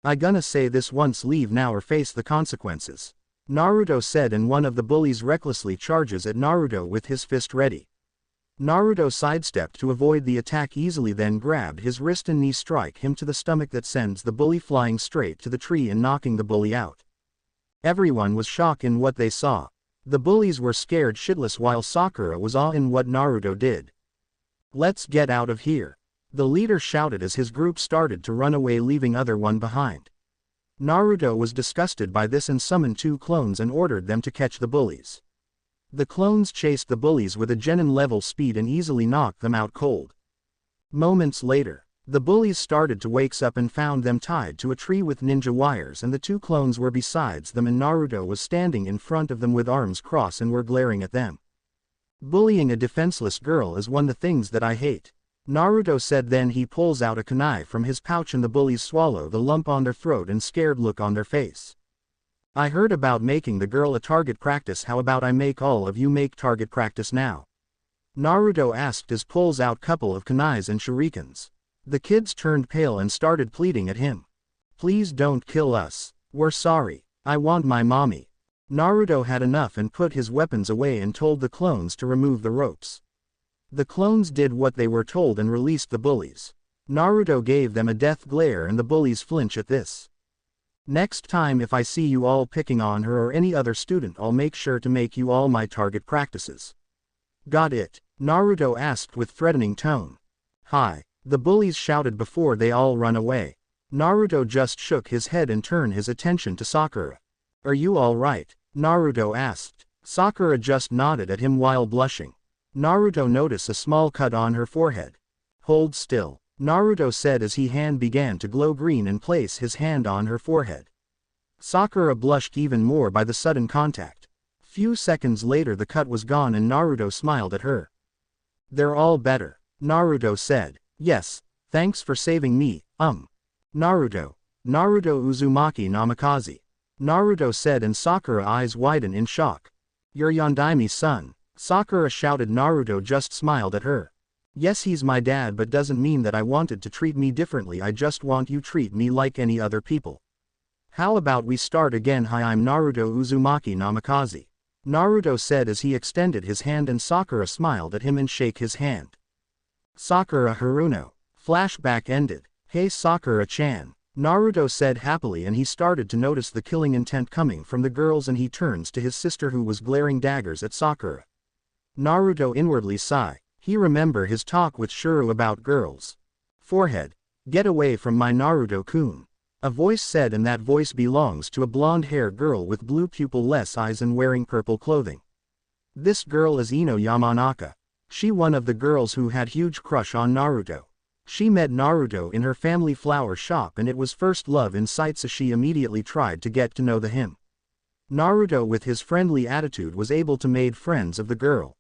I gonna say this once, leave now or face the consequences, Naruto said, and one of the bullies recklessly charges at Naruto with his fist ready. Naruto sidestepped to avoid the attack easily, then grabbed his wrist and knee strike him to the stomach that sends the bully flying straight to the tree and knocking the bully out. Everyone was shocked in what they saw. The bullies were scared shitless while Sakura was awed in what Naruto did. Let's get out of here, the leader shouted as his group started to run away, leaving other one behind. Naruto was disgusted by this and summoned 2 clones and ordered them to catch the bullies. The clones chased the bullies with a genin-level speed and easily knocked them out cold. Moments later, the bullies started to wake up and found them tied to a tree with ninja wires, and the 2 clones were besides them, and Naruto was standing in front of them with arms crossed and were glaring at them. Bullying a defenseless girl is one of the things that I hate, Naruto said. Then he pulls out a kunai from his pouch and the bullies swallow the lump on their throat and scared look on their face. I heard about making the girl a target practice. How about I make all of you make target practice now? Naruto asked as pulls out couple of kunais and shurikens. The kids turned pale and started pleading at him. Please don't kill us. We're sorry. I want my mommy. Naruto had enough and put his weapons away and told the clones to remove the ropes. The clones did what they were told and released the bullies. Naruto gave them a death glare and the bullies flinch at this. Next time if I see you all picking on her or any other student, I'll make sure to make you all my target practices. Got it? Naruto asked with threatening tone. Hi, the bullies shouted before they all run away. Naruto just shook his head and turned his attention to Sakura. Are you all right? Naruto asked. Sakura just nodded at him while blushing. Naruto noticed a small cut on her forehead. Hold still, Naruto said as his hand began to glow green and place his hand on her forehead. Sakura blushed even more by the sudden contact. Few seconds later the cut was gone and Naruto smiled at her. They're all better, Naruto said. Yes, thanks for saving me, Naruto Uzumaki Namikaze. Naruto said and Sakura's eyes widened in shock. You're Yondaimi's son, Sakura shouted. Naruto just smiled at her. Yes, he's my dad, but doesn't mean that I wanted to treat me differently. I just want you treat me like any other people. How about we start again? Hi, I'm Naruto Uzumaki Namikaze, Naruto said as he extended his hand and Sakura smiled at him and shook his hand. Sakura Haruno. Flashback ended. Hey Sakura-chan, Naruto said happily, and he started to notice the killing intent coming from the girls, and he turns to his sister who was glaring daggers at Sakura. Naruto inwardly sighed. He remembered his talk with Shuru about girls. Forehead. Get away from my Naruto-kun, a voice said, and that voice belongs to a blonde-haired girl with blue pupil-less eyes and wearing purple clothing. This girl is Ino Yamanaka. She one of the girls who had huge crush on Naruto. She met Naruto in her family flower shop and it was first love in sight, so she immediately tried to get to know him. Naruto with his friendly attitude was able to make friends of the girl.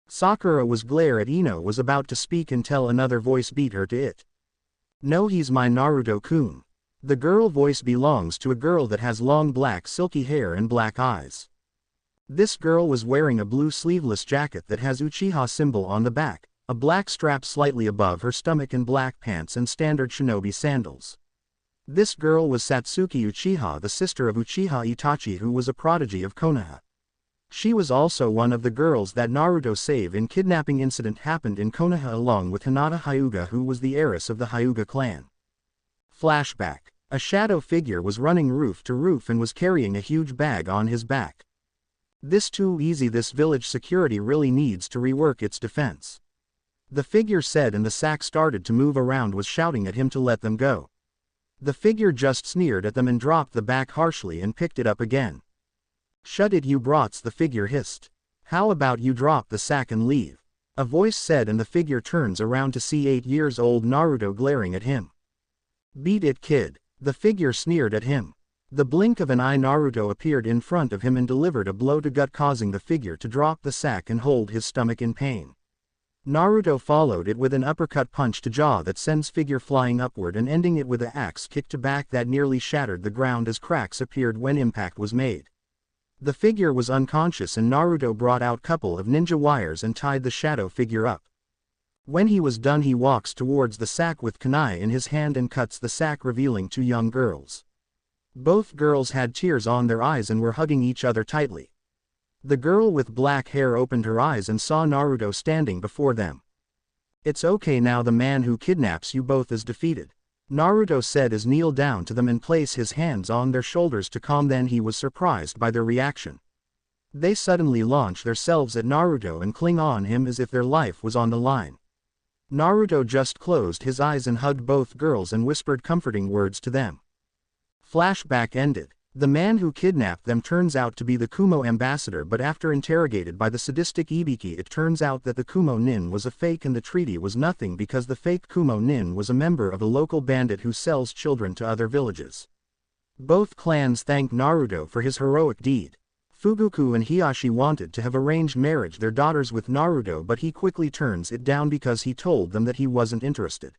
Sakura was glare at Ino was about to speak until another voice beat her to it. No, he's my Naruto-kun. The girl voice belongs to a girl that has long black silky hair and black eyes. This girl was wearing a blue sleeveless jacket that has Uchiha symbol on the back, a black strap slightly above her stomach and black pants and standard shinobi sandals. This girl was Satsuki Uchiha, the sister of Uchiha Itachi, who was a prodigy of Konoha. She was also one of the girls that Naruto saved in kidnapping incident happened in Konoha along with Hinata Hyuga, who was the heiress of the Hyuga clan. Flashback. A shadow figure was running roof to roof and was carrying a huge bag on his back. This too easy, this village security really needs to rework its defense, the figure said, and the sack started to move around, was shouting at him to let them go. The figure just sneered at them and dropped the bag harshly and picked it up again. Shut it, you brats, the figure hissed. How about you drop the sack and leave? A voice said, and the figure turns around to see 8-year-old Naruto glaring at him. Beat it, kid, the figure sneered at him. The blink of an eye, Naruto appeared in front of him and delivered a blow to gut, causing the figure to drop the sack and hold his stomach in pain. Naruto followed it with an uppercut punch to jaw that sends figure flying upward and ending it with an axe kick to back that nearly shattered the ground as cracks appeared when impact was made. The figure was unconscious and Naruto brought out couple of ninja wires and tied the shadow figure up. When he was done, he walks towards the sack with kunai in his hand and cuts the sack, revealing two young girls. Both girls had tears on their eyes and were hugging each other tightly. The girl with black hair opened her eyes and saw Naruto standing before them. It's okay now, the man who kidnaps you both is defeated, Naruto said as kneel down to them and place his hands on their shoulders to calm. Then he was surprised by their reaction. They suddenly launch themselves at Naruto and cling on him as if their life was on the line. Naruto just closed his eyes and hugged both girls and whispered comforting words to them. Flashback ended. The man who kidnapped them turns out to be the Kumo ambassador, but after interrogated by the sadistic Ibiki, it turns out that the Kumo nin was a fake and the treaty was nothing because the fake Kumo nin was a member of a local bandit who sells children to other villages. Both clans thanked Naruto for his heroic deed. Fugoku and Hiyashi wanted to have arranged marriage their daughters with Naruto, but he quickly turns it down because he told them that he wasn't interested.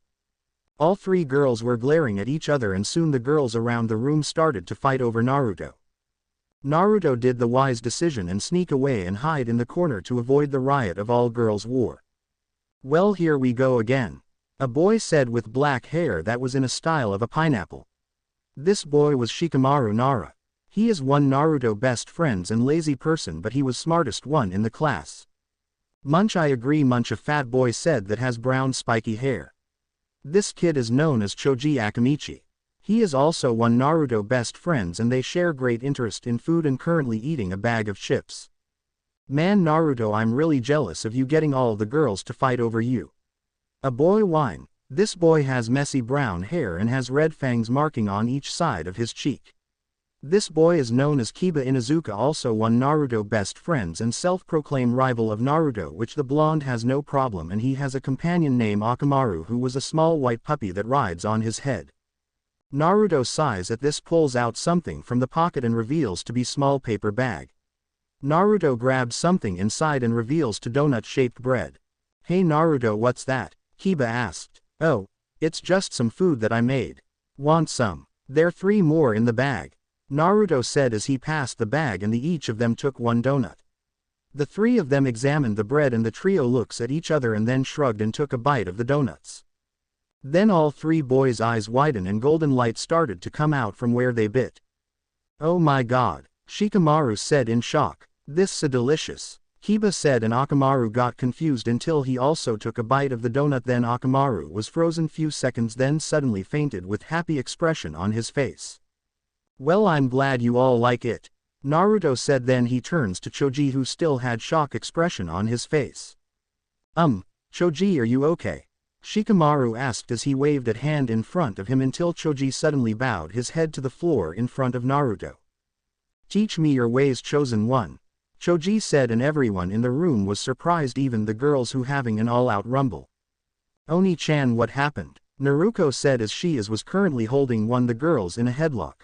All three girls were glaring at each other and soon the girls around the room started to fight over Naruto. Naruto did the wise decision and sneak away and hide in the corner to avoid the riot of all girls war. Well, here we go again, a boy said with black hair that was in a style of a pineapple. This boy was Shikamaru Nara. He is one Naruto best friends and lazy person, but he was smartest one in the class. Munch, I agree, Munch, a fat boy said that has brown spiky hair. This kid is known as Choji Akamichi. He is also one Naruto best friends and they share great interest in food and currently eating a bag of chips. Man, Naruto, I'm really jealous of you getting all the girls to fight over you. A boy whined. This boy has messy brown hair and has red fangs marking on each side of his cheek. This boy is known as Kiba Inuzuka, also one Naruto best friends and self-proclaimed rival of Naruto, which the blonde has no problem, and he has a companion named Akamaru who was a small white puppy that rides on his head. Naruto sighs at this, pulls out something from the pocket and reveals to be small paper bag. Naruto grabs something inside and reveals to donut-shaped bread. Hey Naruto, what's that? Kiba asked. Oh, it's just some food that I made. Want some? There are 3 more in the bag, Naruto said as he passed the bag, and each of them took one donut. The 3 of them examined the bread, and the trio looks at each other and then shrugged and took a bite of the donuts. Then all 3 boys' eyes widened and golden light started to come out from where they bit. Oh my god, Shikamaru said in shock. This so delicious, Kiba said, and Akamaru got confused until he also took a bite of the donut. Then Akamaru was frozen few seconds, then suddenly fainted with happy expression on his face. Well, I'm glad you all like it, Naruto said. Then he turns to Choji, who still had shock expression on his face. Choji, are you okay? Shikamaru asked as he waved a hand in front of him until Choji suddenly bowed his head to the floor in front of Naruto. Teach me your ways, chosen one, Choji said, and everyone in the room was surprised, even the girls, who having an all-out rumble. Oni-chan, what happened? Naruto said as she was currently holding one of the girls in a headlock.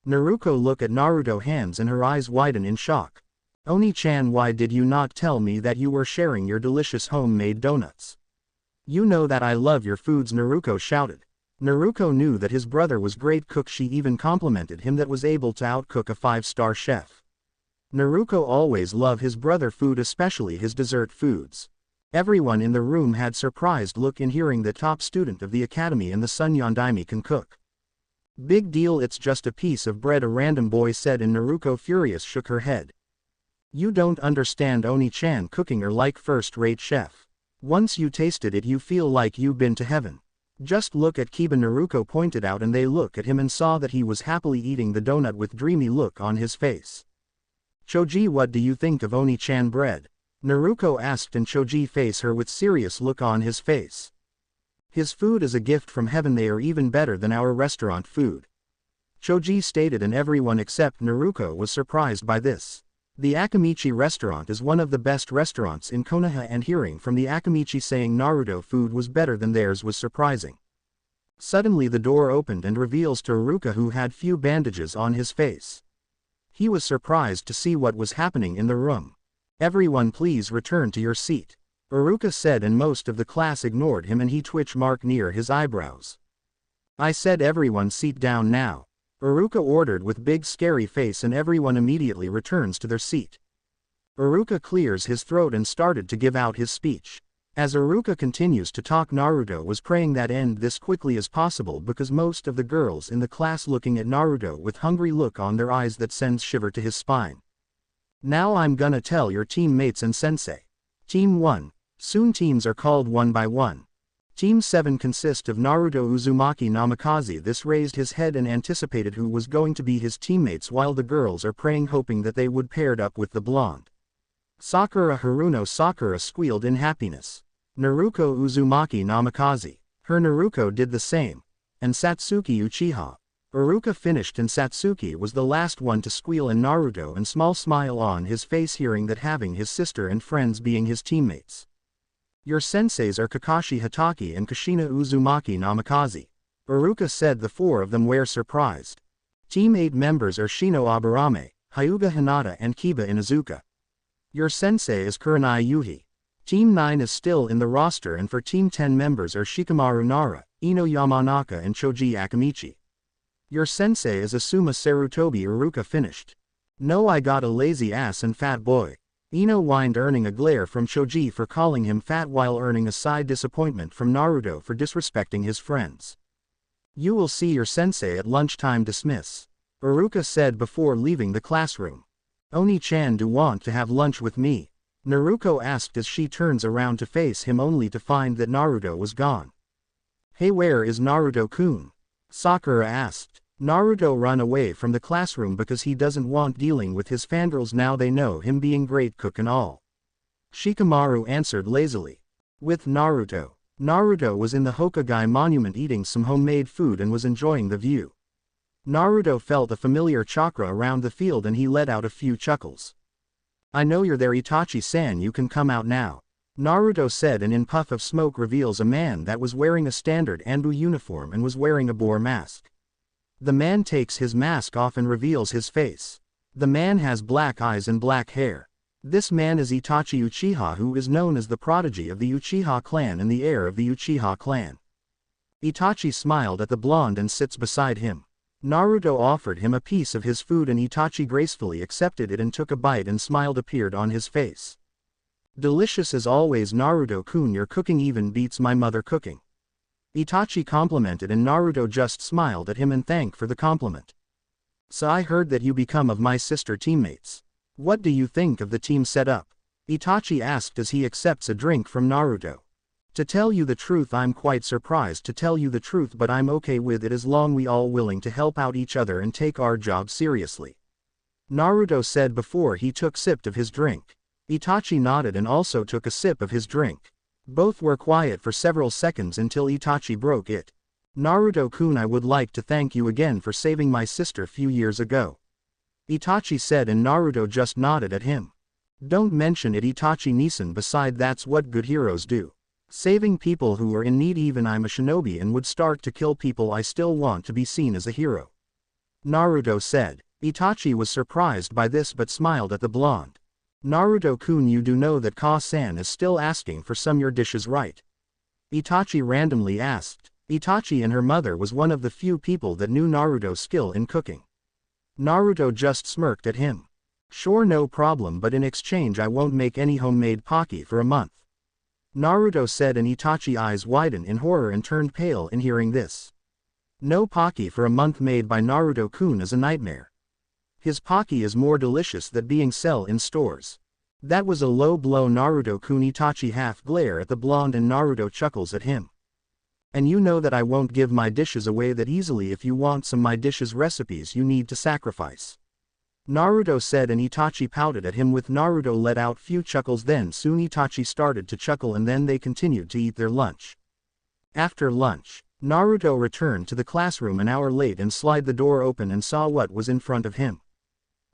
Naruto looked at Naruto's hands and her eyes widen in shock. Oni-chan, why did you not tell me that you were sharing your delicious homemade donuts? You know that I love your foods, Naruto shouted. Naruto knew that his brother was great cook. She even complimented him that was able to outcook a 5-star chef. Naruto always loved his brother food, especially his dessert foods. Everyone in the room had surprised look in hearing the top student of the academy and the Sun Yondaime can cook. Big deal, it's just a piece of bread, a random boy said, and Naruto furious shook her head. You don't understand, Oni-chan cooking are like first-rate chef. Once you tasted it you feel like you've been to heaven. Just look at Kiba, Naruto pointed out, and they looked at him and saw that he was happily eating the donut with dreamy look on his face. Choji, what do you think of Oni-chan bread? Naruto asked, and Choji faced her with serious look on his face. His food is a gift from heaven, they are even better than our restaurant food, Choji stated, and everyone except Naruto was surprised by this. The Akamichi restaurant is one of the best restaurants in Konoha, and hearing from the Akamichi saying Naruto food was better than theirs was surprising. Suddenly the door opened and reveals to Iruka, who had few bandages on his face. He was surprised to see what was happening in the room. Everyone please return to your seat, Iruka said, and most of the class ignored him and he twitched mark near his eyebrows. I said everyone seat down now, Iruka ordered with big scary face, and everyone immediately returns to their seat. Iruka clears his throat and started to give out his speech. As Iruka continues to talk, Naruto was praying that end this quickly as possible, because most of the girls in the class looking at Naruto with hungry look on their eyes that sends shiver to his spine. Now I'm gonna tell your teammates and sensei. Team 1. Soon teams are called one by one. Team 7 consists of Naruto Uzumaki Namikaze. This raised his head and anticipated who was going to be his teammates, while the girls are praying hoping that they would paired up with the blonde. Sakura Haruno. Sakura squealed in happiness. Naruto Uzumaki Namikaze. Her Naruto did the same. And Satsuki Uchiha. Iruka finished and Satsuki was the last one to squeal, and Naruto and small smile on his face hearing that, having his sister and friends being his teammates. Your senseis are Kakashi Hatake and Kushina Uzumaki Namikaze, Iruka said. The 4 of them were surprised. Team 8 members are Shino Aburame, Hyuga Hinata and Kiba Inuzuka. Your sensei is Kurenai Yuhi. Team 9 is still in the roster, and for Team 10 members are Shikamaru Nara, Ino Yamanaka and Choji Akamichi. Your sensei is Asuma Sarutobi. Iruka finished. No, I got a lazy ass and fat boy, Ino whined, earning a glare from Choji for calling him fat, while earning a side disappointment from Naruto for disrespecting his friends. You will see your sensei at lunchtime. Dismiss, Iruka said before leaving the classroom. Oni-chan, do want to have lunch with me? Naruto asked as she turns around to face him, only to find that Naruto was gone. Hey, where is Naruto-kun? Sakura asked. Naruto run away from the classroom because he doesn't want dealing with his fangirls now they know him being great cook and all. Shikamaru answered lazily. With Naruto. Naruto was in the Hokage monument eating some homemade food and was enjoying the view. Naruto felt a familiar chakra around the field and he let out a few chuckles. I know you're there, Itachi-san, you can come out now. Naruto said, and in puff of smoke reveals a man that was wearing a standard Anbu uniform and was wearing a boar mask. The man takes his mask off and reveals his face. The man has black eyes and black hair. This man is Itachi Uchiha, who is known as the prodigy of the Uchiha clan and the heir of the Uchiha clan. Itachi smiled at the blonde and sits beside him. Naruto offered him a piece of his food and Itachi gracefully accepted it and took a bite and smiled appeared on his face. Delicious as always, Naruto-kun, your cooking even beats my mother cooking. Itachi complimented and Naruto just smiled at him and thanked for the compliment. So I heard that you become of my sister teammates. What do you think of the team setup? Itachi asked as he accepts a drink from Naruto. To tell you the truth, I'm quite surprised to tell you the truth, but I'm okay with it as long we all willing to help out each other and take our job seriously. Naruto said before he took sip of his drink. Itachi nodded and also took a sip of his drink. Both were quiet for several seconds until Itachi broke it. Naruto-kun, I would like to thank you again for saving my sister few years ago. Itachi said and Naruto just nodded at him. Don't mention it, Itachi-nisan, beside that's what good heroes do. Saving people who are in need. Even I'm a shinobi and would start to kill people, I still want to be seen as a hero. Naruto said. Itachi was surprised by this but smiled at the blonde. Naruto-kun, you do know that Ka-san is still asking for some your dishes, right? Itachi randomly asked. Itachi and her mother was one of the few people that knew Naruto's skill in cooking. Naruto just smirked at him. Sure, no problem, but in exchange I won't make any homemade pocky for a month. Naruto said and Itachi's eyes widened in horror and turned pale in hearing this. No pocky for a month made by Naruto-kun is a nightmare. His pocky is more delicious than being sell in stores. That was a low blow, Naruto-kun. Itachi half glare at the blonde and Naruto chuckles at him. And you know that I won't give my dishes away that easily. If you want some my dishes recipes you need to sacrifice. Naruto said and Itachi pouted at him with Naruto let out few chuckles, then soon Itachi started to chuckle and then they continued to eat their lunch. After lunch, Naruto returned to the classroom an hour late and slid the door open and saw what was in front of him.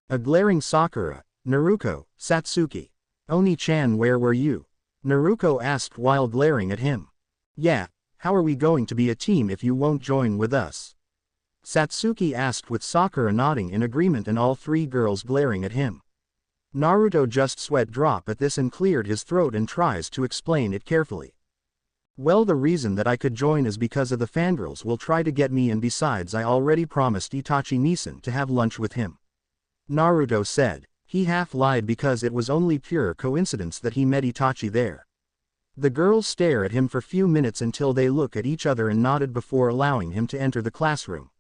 A glaring Sakura, Naruto, Satsuki. Oni-chan, where were you? Naruto asked while glaring at him. Yeah, how are we going to be a team if you won't join with us? Satsuki asked with Sakura nodding in agreement and all three girls glaring at him. Naruto just sweat drop at this and cleared his throat and tries to explain it carefully. Well, the reason that I could join is because of the fangirls will try to get me, and besides I already promised Itachi-nisan to have lunch with him. Naruto said. He half lied because it was only pure coincidence that he met Itachi there. The girls stare at him for few minutes until they look at each other and nodded before allowing him to enter the classroom.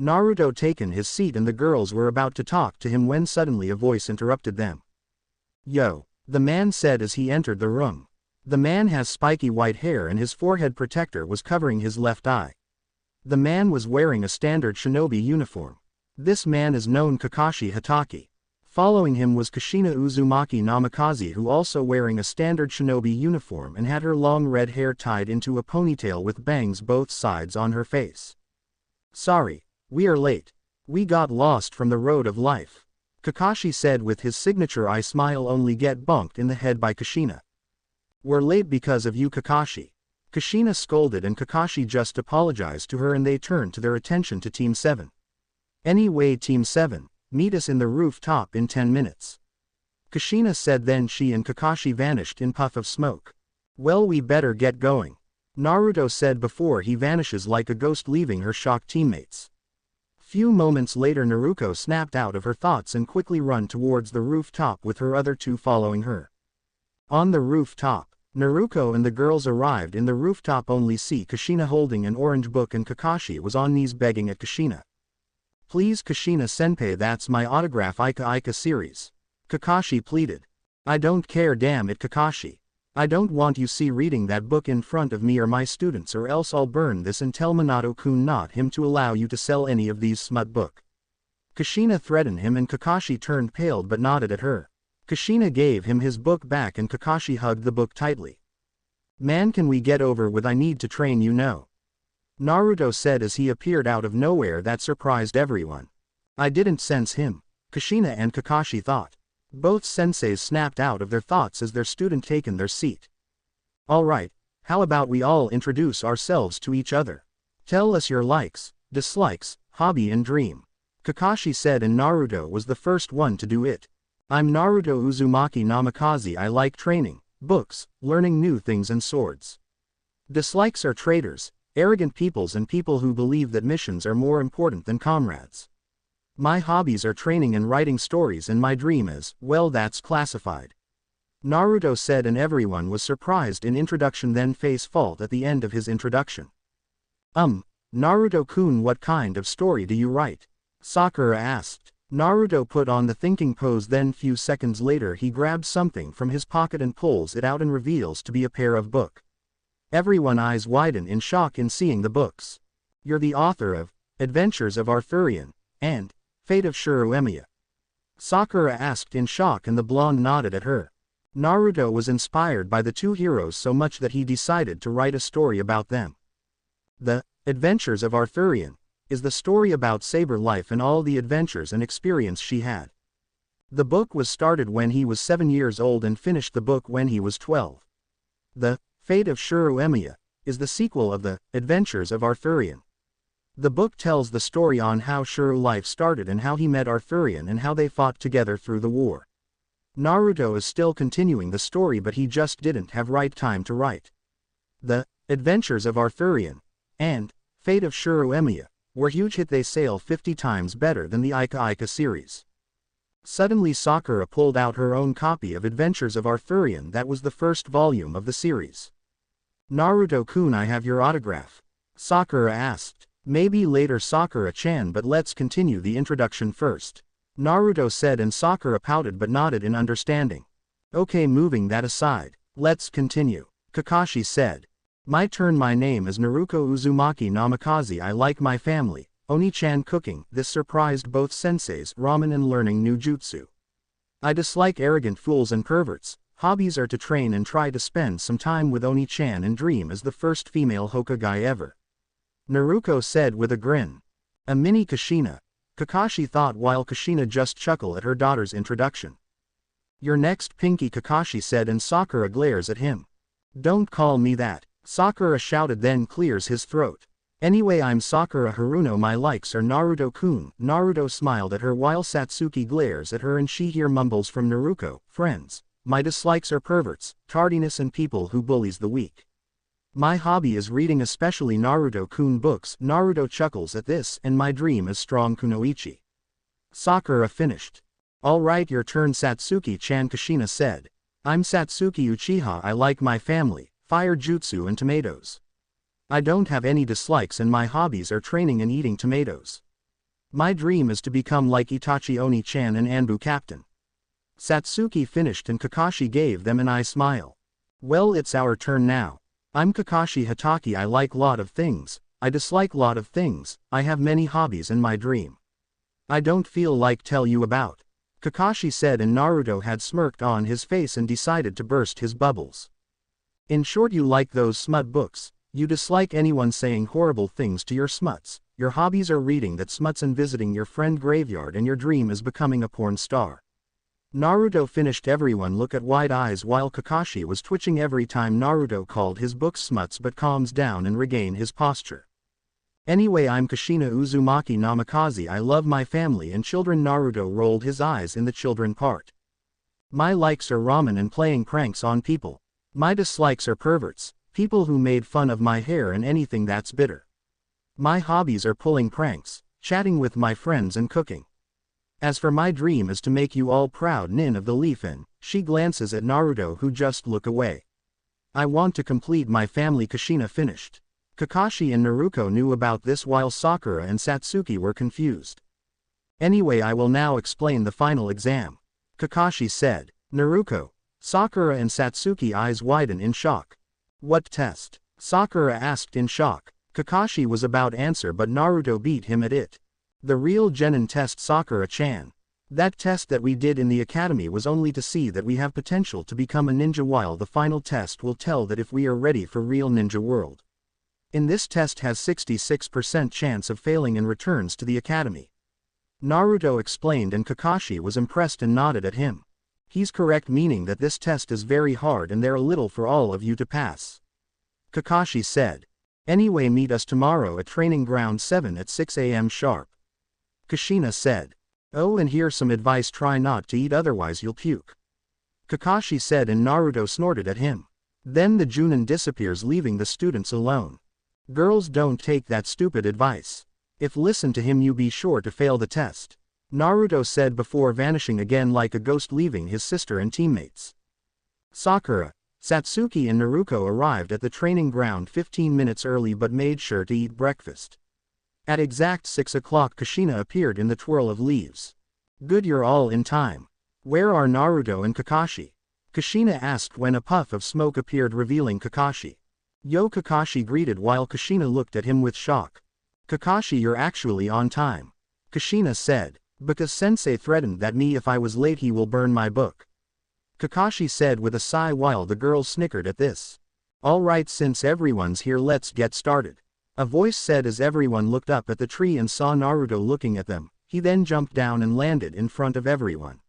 Naruto taken his seat and the girls were about to talk to him when suddenly a voice interrupted them. Yo, the man said as he entered the room. The man has spiky white hair and his forehead protector was covering his left eye. The man was wearing a standard shinobi uniform. This man is known Kakashi Hatake. Following him was Kushina Uzumaki Namikaze, who also wearing a standard shinobi uniform and had her long red hair tied into a ponytail with bangs both sides on her face. Sorry, we are late. We got lost from the road of life. Kakashi said with his signature eye smile, only get bonked in the head by Kushina. We're late because of you, Kakashi. Kushina scolded and Kakashi just apologized to her and they turned to their attention to Team 7. Anyway, Team 7. Meet us in the rooftop in 10 minutes. Kushina said, then she and Kakashi vanished in puff of smoke. Well, we better get going. Naruto said before he vanishes like a ghost, leaving her shocked teammates. Few moments later, Naruto snapped out of her thoughts and quickly run towards the rooftop with her other two following her. On the rooftop, Naruto and the girls arrived. In the rooftop only see Kushina holding an orange book and Kakashi was on knees begging at Kushina. Please Kushina-senpai, that's my autograph, Ika series. Kakashi pleaded. I don't care, damn it Kakashi. I don't want you see reading that book in front of me or my students, or else I'll burn this and tell Minato-kun not him to allow you to sell any of these smut book. Kushina threatened him and Kakashi turned pale but nodded at her. Kushina gave him his book back and Kakashi hugged the book tightly. Man, can we get over with? I need to train, you know. Naruto said as he appeared out of nowhere. That surprised everyone. I didn't sense him, Kushina and Kakashi thought. Both senseis snapped out of their thoughts as their student taken their seat. Alright, how about we all introduce ourselves to each other? Tell us your likes, dislikes, hobby and dream. Kakashi said, and Naruto was the first one to do it. I'm Naruto Uzumaki Namikaze. I like training, books, learning new things and swords. Dislikes are traitors, arrogant peoples and people who believe that missions are more important than comrades. My hobbies are training and writing stories, and my dream is, well, that's classified. Naruto said, and everyone was surprised in introduction then face fault at the end of his introduction. Naruto-kun, what kind of story do you write? Sakura asked. Naruto put on the thinking pose, then few seconds later he grabs something from his pocket and pulls it out and reveals to be a pair of books. Everyone's eyes widen in shock in seeing the books. You're the author of Adventures of Arthurian and Fate of Shiryu. Sakura asked in shock, and the blonde nodded at her. Naruto was inspired by the two heroes so much that he decided to write a story about them. The Adventures of Arthurian is the story about Saber life and all the adventures and experience she had. The book was started when he was 7 years old and finished the book when he was 12. The Fate of Shiryu is the sequel of the Adventures of Arthurian. The book tells the story on how Shiryu life started and how he met Arthurian and how they fought together through the war. Naruto is still continuing the story, but he just didn't have right time to write. The Adventures of Arthurian and Fate of Shiryu were huge hit. They sell 50 times better than the Ika series. Suddenly Sakura pulled out her own copy of Adventures of Arthurian. That was the first volume of the series. Naruto-kun, I have your autograph. Sakura asked. Maybe later, Sakura-chan, but let's continue the introduction first. Naruto said, and Sakura pouted but nodded in understanding. Okay, moving that aside, let's continue. Kakashi said. My turn. My name is Naruto Uzumaki Namikaze. I like my family, Oni-chan, cooking. This surprised both senseis, ramen and learning new jutsu. I dislike arrogant fools and perverts. Hobbies are to train and try to spend some time with Oni-chan, and dream as the first female Hokage ever. Naruto said with a grin. A mini Kushina, Kakashi thought, while Kushina just chuckled at her daughter's introduction. You're next, Pinky, Kakashi said, and Sakura glares at him. Don't call me that, Sakura shouted, then clears his throat. Anyway, I'm Sakura Haruno. My likes are Naruto-kun. Naruto smiled at her while Satsuki glares at her, and she here mumbles from Naruto, friends. My dislikes are perverts, tardiness and people who bullies the weak. My hobby is reading, especially Naruto-kun books. Naruto chuckles at this, and my dream is strong kunoichi. Sakura finished. Alright, your turn, Satsuki-chan, Kushina said. I'm Satsuki Uchiha. I like my family, fire jutsu and tomatoes. I don't have any dislikes, and my hobbies are training and eating tomatoes. My dream is to become like Itachi Oni-chan and Anbu Captain. Satsuki finished, and Kakashi gave them an eye smile. Well, it's our turn now. I'm Kakashi Hatake. I like lot of things, I dislike lot of things, I have many hobbies and my dream. I don't feel like tell you about. Kakashi said, and Naruto had smirked on his face and decided to burst his bubbles. In short, you like those smut books, you dislike anyone saying horrible things to your smuts, your hobbies are reading that smuts and visiting your friend graveyard, and your dream is becoming a porn star. Naruto finished. Everyone look at wide eyes while Kakashi was twitching every time Naruto called his books smuts, but calms down and regain his posture. Anyway, I'm Kushina Uzumaki Namikaze. I love my family and children. Naruto rolled his eyes in the children part. My likes are ramen and playing pranks on people. My dislikes are perverts, people who made fun of my hair and anything that's bitter. My hobbies are pulling pranks, chatting with my friends and cooking. As for my dream is to make you all proud, Nin of the Leaf, and she glances at Naruto, who just look away. I want to complete my family, Kushina finished. Kakashi and Naruto knew about this while Sakura and Satsuki were confused. Anyway, I will now explain the final exam. Kakashi said. Naruto, Sakura and Satsuki eyes widen in shock. What test? Sakura asked in shock. Kakashi was about answer, but Naruto beat him at it. The real genin test, Sakura-chan. That test that we did in the academy was only to see that we have potential to become a ninja, while the final test will tell that if we are ready for real ninja world. In this test has 66% chance of failing and returns to the academy. Naruto explained and Kakashi was impressed and nodded at him. He's correct, meaning that this test is very hard and there are little for all of you to pass. Kakashi said. Anyway, meet us tomorrow at Training Ground 7 at 6 a.m. sharp. Kushina said. Oh, and here's some advice, try not to eat otherwise you'll puke. Kakashi said and Naruto snorted at him. Then the Junin disappears, leaving the students alone. Girls, don't take that stupid advice. If listen to him you be sure to fail the test. Naruto said before vanishing again like a ghost, leaving his sister and teammates. Sakura, Satsuki and Naruto arrived at the training ground 15 minutes early but made sure to eat breakfast. At exact 6 o'clock Kushina appeared in the twirl of leaves. Good, you're all in time. Where are Naruto and Kakashi? Kushina asked when a puff of smoke appeared revealing Kakashi. Yo, Kakashi greeted while Kushina looked at him with shock. Kakashi, you're actually on time. Kushina said. Because sensei threatened that me if I was late he will burn my book. Kakashi said with a sigh while the girls snickered at this. Alright, since everyone's here let's get started. A voice said as everyone looked up at the tree and saw Naruto looking at them. He then jumped down and landed in front of everyone.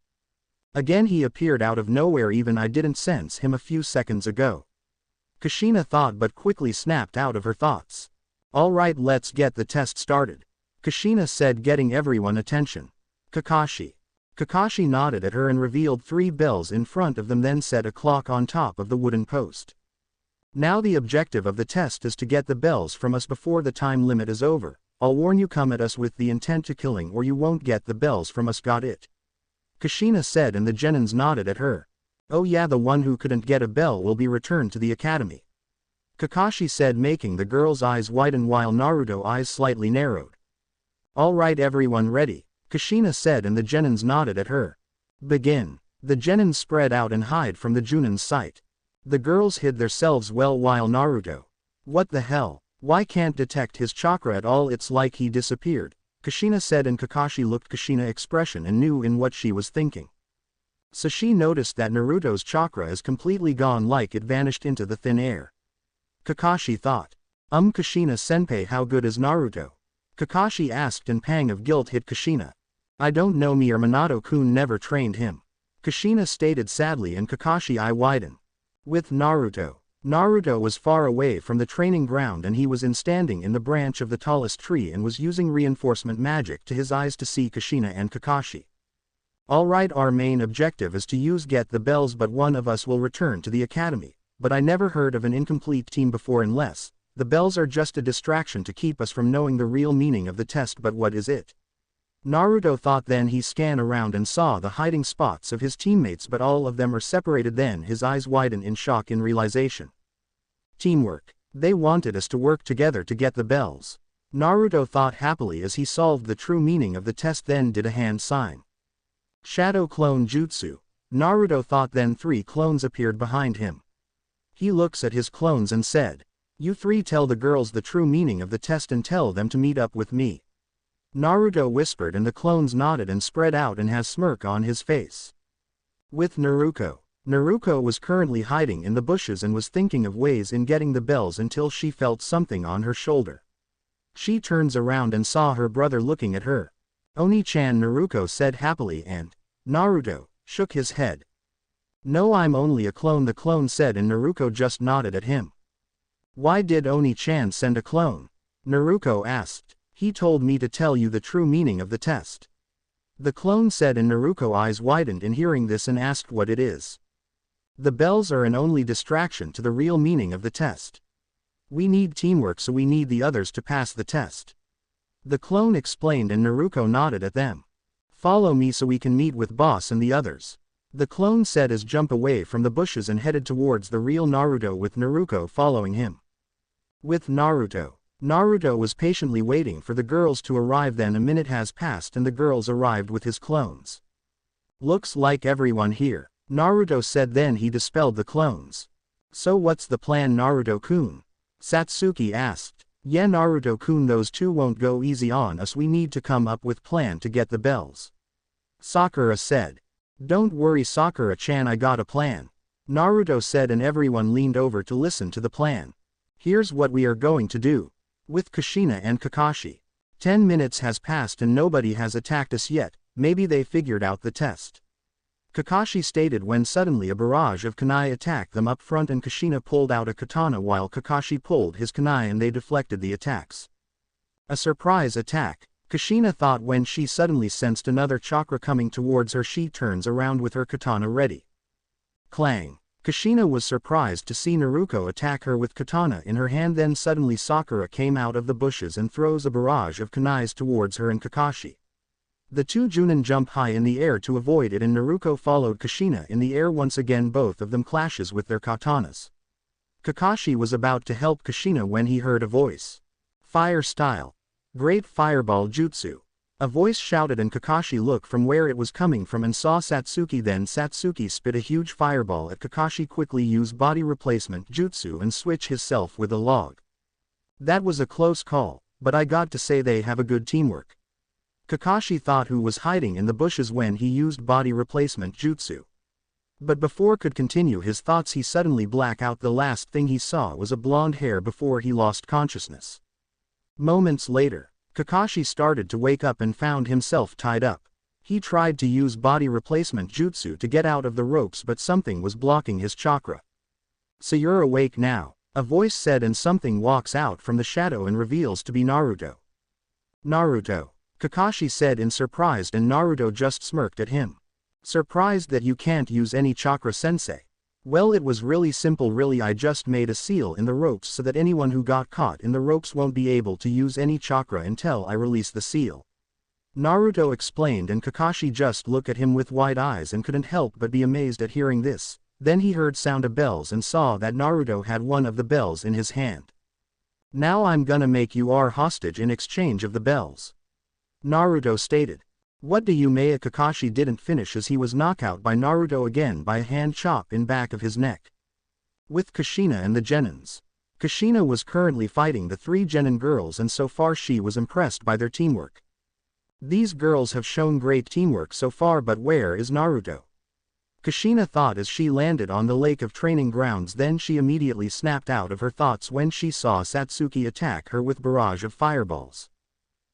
Again he appeared out of nowhere, even I didn't sense him a few seconds ago. Kushina thought but quickly snapped out of her thoughts. Alright, let's get the test started. Kushina said, getting everyone attention. Kakashi. Kakashi nodded at her and revealed 3 bells in front of them, then set a clock on top of the wooden post. Now the objective of the test is to get the bells from us before the time limit is over. I'll warn you, come at us with the intent to killing or you won't get the bells from us, got it? Kushina said and the genins nodded at her. Oh yeah, the one who couldn't get a bell will be returned to the academy. Kakashi said, making the girls' eyes widen while Naruto's eyes slightly narrowed. Alright, everyone ready? Kushina said and the genins nodded at her. Begin. The genins spread out and hide from the Junin's sight. The girls hid themselves well while Naruto. What the hell? Why can't detect his chakra at all, it's like he disappeared, Kushina said and Kakashi looked Kushina's expression and knew in what she was thinking. So she noticed that Naruto's chakra is completely gone, like it vanished into the thin air. Kakashi thought. Kushina senpai, how good is Naruto? Kakashi asked and pang of guilt hit Kushina. I don't know, me or Minato-kun never trained him. Kushina stated sadly and Kakashi eye widened. With Naruto. Naruto was far away from the training ground and he was standing in the branch of the tallest tree and was using reinforcement magic to his eyes to see Kushina and Kakashi. Alright, our main objective is to get the bells, but one of us will return to the academy, but I never heard of an incomplete team before, unless the bells are just a distraction to keep us from knowing the real meaning of the test. But what is it? Naruto thought, then he scanned around and saw the hiding spots of his teammates, but all of them are separated. Then his eyes widened in shock in realization. Teamwork. They wanted us to work together to get the bells. Naruto thought happily as he solved the true meaning of the test, then did a hand sign. Shadow clone jutsu. Naruto thought, then 3 clones appeared behind him. He looks at his clones and said, you 3 tell the girls the true meaning of the test and tell them to meet up with me. Naruto whispered and the clones nodded and spread out and has smirk on his face. With Naruto. Naruto was currently hiding in the bushes and was thinking of ways in getting the bells until she felt something on her shoulder. She turns around and saw her brother looking at her. Oni-chan, Naruto said happily, and Naruto shook his head. No, I'm only a clone, the clone said, and Naruto just nodded at him. Why did Oni-chan send a clone? Naruto asked. He told me to tell you the true meaning of the test. The clone said, and Naruto's eyes widened in hearing this and asked what it is. The bells are an only distraction to the real meaning of the test. We need teamwork, so we need the others to pass the test. The clone explained and Naruto nodded at them. Follow me so we can meet with boss and the others. The clone said as jump away from the bushes and headed towards the real Naruto with Naruto following him. With Naruto. Naruto was patiently waiting for the girls to arrive, then a minute has passed and the girls arrived with his clones. Looks like everyone here, Naruto said, then he dispelled the clones. So what's the plan, Naruto-kun? Satsuki asked. Yeah, Naruto-kun, those 2 won't go easy on us, we need to come up with plan to get the bells. Sakura said. Don't worry Sakura-chan, I got a plan. Naruto said and everyone leaned over to listen to the plan. Here's what we are going to do. With Kushina and Kakashi. 10 minutes has passed and nobody has attacked us yet, maybe they figured out the test. Kakashi stated when suddenly a barrage of kunai attacked them up front and Kushina pulled out a katana while Kakashi pulled his kunai and they deflected the attacks. A surprise attack. Kushina thought when she suddenly sensed another chakra coming towards her she turns around with her katana ready. Clang. Kushina was surprised to see Naruto attack her with katana in her hand, then suddenly Sakura came out of the bushes and throws a barrage of kunais towards her and Kakashi. The two Junin jump high in the air to avoid it and Naruto followed Kushina in the air once again, both of them clashes with their katanas. Kakashi was about to help Kushina when he heard a voice. Fire style. Great fireball jutsu. A voice shouted and Kakashi looked from where it was coming from and saw Satsuki. Then Satsuki spit a huge fireball at Kakashi, quickly used body replacement jutsu and switch himself with a log. That was a close call, but I got to say they have a good teamwork. Kakashi thought who was hiding in the bushes when he used body replacement jutsu. But before could continue his thoughts he suddenly blacked out. The last thing he saw was a blonde hair before he lost consciousness. Moments later, Kakashi started to wake up and found himself tied up. He tried to use body replacement jutsu to get out of the ropes but something was blocking his chakra. So you're awake now, a voice said, and something walks out from the shadow and reveals to be Naruto. Naruto, Kakashi said in surprise, and Naruto just smirked at him. Surprised that you can't use any chakra, sensei? Well, it was really simple really, I just made a seal in the ropes so that anyone who got caught in the ropes won't be able to use any chakra until I release the seal. Naruto explained, and Kakashi just looked at him with wide eyes and couldn't help but be amazed at hearing this. Then he heard sound of bells and saw that Naruto had one of the bells in his hand. Now I'm gonna make you our hostage in exchange of the bells, Naruto stated. What do you mean? Kakashi didn't finish as he was knocked out by Naruto again by a hand chop in back of his neck. With Kushina and the Genins. Kushina was currently fighting the three Genin girls and so far she was impressed by their teamwork. These girls have shown great teamwork so far, but where is Naruto? Kushina thought as she landed on the lake of training grounds. Then she immediately snapped out of her thoughts when she saw Satsuki attack her with barrage of fireballs.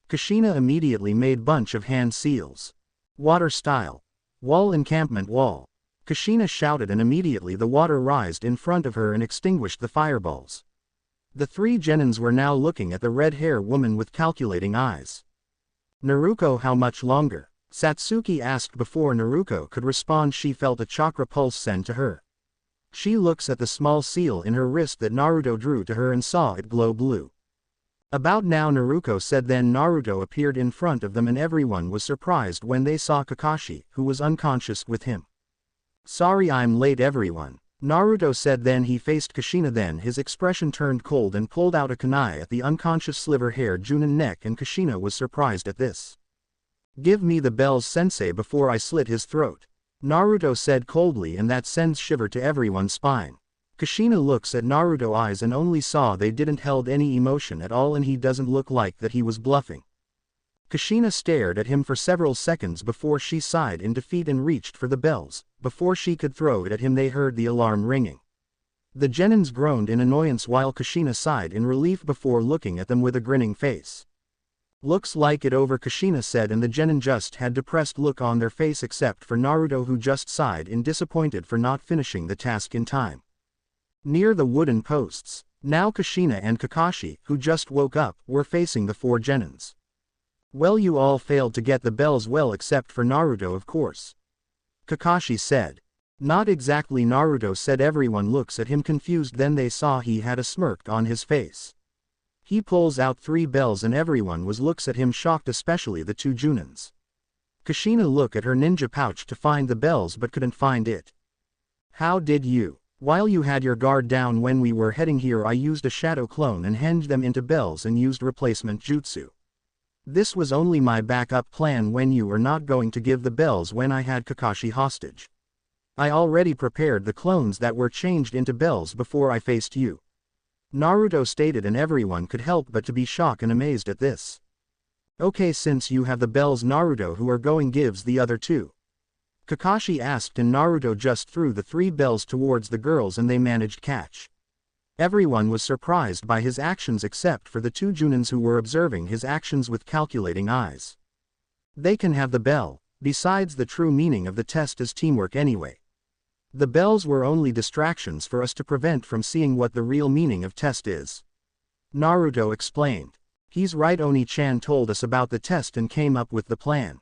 Kushina immediately made bunch of hand seals. Water style. Wall encampment wall. Kushina shouted and immediately the water rised in front of her and extinguished the fireballs. The three Genins were now looking at the red-haired woman with calculating eyes. Naruto, how much longer? Satsuki asked before Naruto could respond. She felt a chakra pulse sent to her. She looks at the small seal in her wrist that Naruto drew to her and saw it glow blue. About now, Naruto said. Then Naruto appeared in front of them and everyone was surprised when they saw Kakashi, who was unconscious, with him. Sorry I'm late everyone, Naruto said. Then he faced Kushina, then his expression turned cold and pulled out a kunai at the unconscious sliver-haired Junin neck, and Kushina was surprised at this. Give me the bells, sensei, before I slit his throat, Naruto said coldly, and that sends shiver to everyone's spine. Kushina looks at Naruto's eyes and only saw they didn't held any emotion at all, and he doesn't look like that he was bluffing. Kushina stared at him for several seconds before she sighed in defeat and reached for the bells. Before she could throw it at him they heard the alarm ringing. The Genins groaned in annoyance while Kushina sighed in relief before looking at them with a grinning face. Looks like it over, Kushina said, and the Genin just had depressed look on their face except for Naruto, who just sighed in disappointed for not finishing the task in time. Near the wooden posts, now Kushina and Kakashi, who just woke up, were facing the four Genins. Well, you all failed to get the bells, well, except for Naruto of course, Kakashi said. Not exactly, Naruto said. Everyone looks at him confused, then they saw he had a smirk on his face. He pulls out 3 bells and everyone looks at him shocked, especially the 2 Junins. Kushina looked at her ninja pouch to find the bells but couldn't find it. How did you? While you had your guard down when we were heading here, I used a shadow clone and hinged them into bells and used replacement jutsu. This was only my backup plan when you were not going to give the bells when I had Kakashi hostage. I already prepared the clones that were changed into bells before I faced you, Naruto stated, and everyone could help but to be shocked and amazed at this. Okay, since you have the bells, Naruto, who are going gives the other 2? Kakashi asked, and Naruto just threw the 3 bells towards the girls and they managed catch. Everyone was surprised by his actions except for the two Junins who were observing his actions with calculating eyes. They can have the bell, besides the true meaning of the test is teamwork anyway. The bells were only distractions for us to prevent from seeing what the real meaning of test is. Naruto explained. He's right, Oni-chan told us about the test and came up with the plan.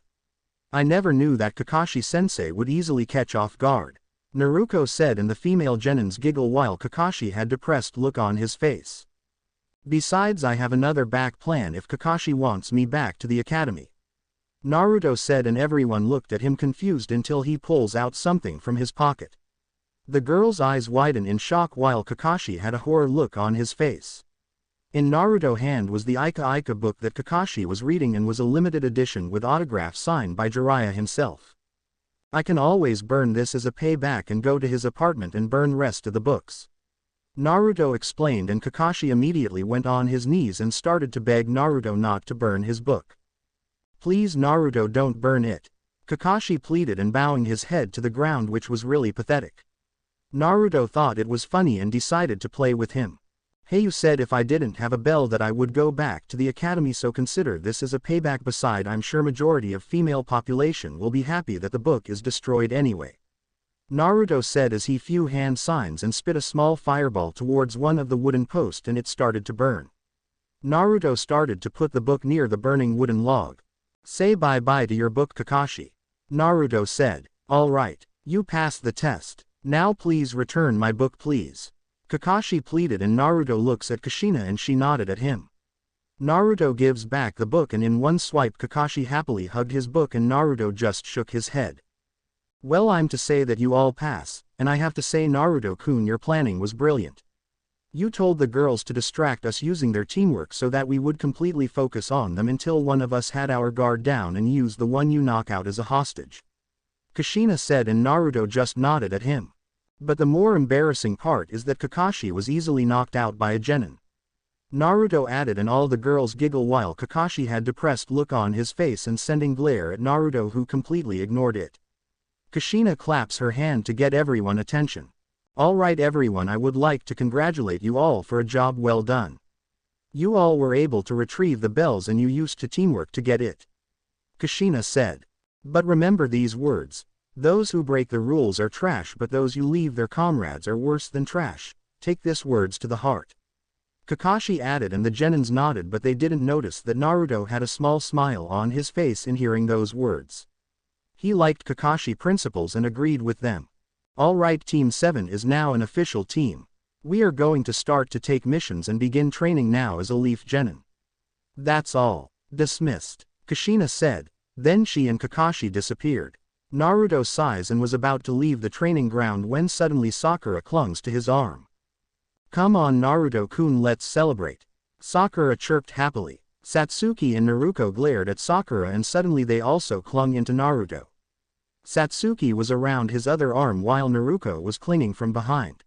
I never knew that Kakashi-sensei would easily catch off guard, Naruto said, and the female genins giggle while Kakashi had depressed look on his face. Besides, I have another back plan if Kakashi wants me back to the academy, Naruto said, and everyone looked at him confused until he pulls out something from his pocket. The girl's eyes widen in shock while Kakashi had a horror look on his face. In Naruto's hand was the Ika Ika book that Kakashi was reading and was a limited edition with autographs signed by Jiraiya himself. I can always burn this as a payback and go to his apartment and burn rest of the books, Naruto explained, and Kakashi immediately went on his knees and started to beg Naruto not to burn his book. Please Naruto, don't burn it, Kakashi pleaded, and bowing his head to the ground, which was really pathetic. Naruto thought it was funny and decided to play with him. Hey, you said if I didn't have a bell that I would go back to the academy, so consider this as a payback. Beside, I'm sure majority of female population will be happy that the book is destroyed anyway, Naruto said as he threw hand signs and spit a small fireball towards one of the wooden posts and it started to burn. Naruto started to put the book near the burning wooden log. Say bye-bye to your book, Kakashi, Naruto said. Alright, you passed the test. Now please return my book, please, Kakashi pleaded, and Naruto looks at Kushina and she nodded at him. Naruto gives back the book and in one swipe Kakashi happily hugged his book and Naruto just shook his head. Well, I'm to say that you all pass, and I have to say, Naruto-kun, your planning was brilliant. You told the girls to distract us using their teamwork so that we would completely focus on them until one of us had our guard down and used the one you knock out as a hostage, Kushina said, and Naruto just nodded at him. But the more embarrassing part is that Kakashi was easily knocked out by a genin, Naruto added, and all the girls giggle while Kakashi had depressed look on his face and sending glare at Naruto, who completely ignored it. Kushina claps her hand to get everyone attention. Alright everyone, I would like to congratulate you all for a job well done. You all were able to retrieve the bells and you used to teamwork to get it, Kushina said. But remember these words. Those who break the rules are trash, but those who leave their comrades are worse than trash. Take these words to the heart, Kakashi added, and the genins nodded, but they didn't notice that Naruto had a small smile on his face in hearing those words. He liked Kakashi principles and agreed with them. Alright, Team 7 is now an official team. We are going to start to take missions and begin training now as a Leaf Genin. That's all. Dismissed, Kushina said. Then she and Kakashi disappeared. Naruto sighs and was about to leave the training ground when suddenly Sakura clung to his arm. Come on Naruto-kun, let's celebrate, Sakura chirped happily. Satsuki and Naruto glared at Sakura and suddenly they also clung into Naruto. Satsuki was around his other arm while Naruto was clinging from behind.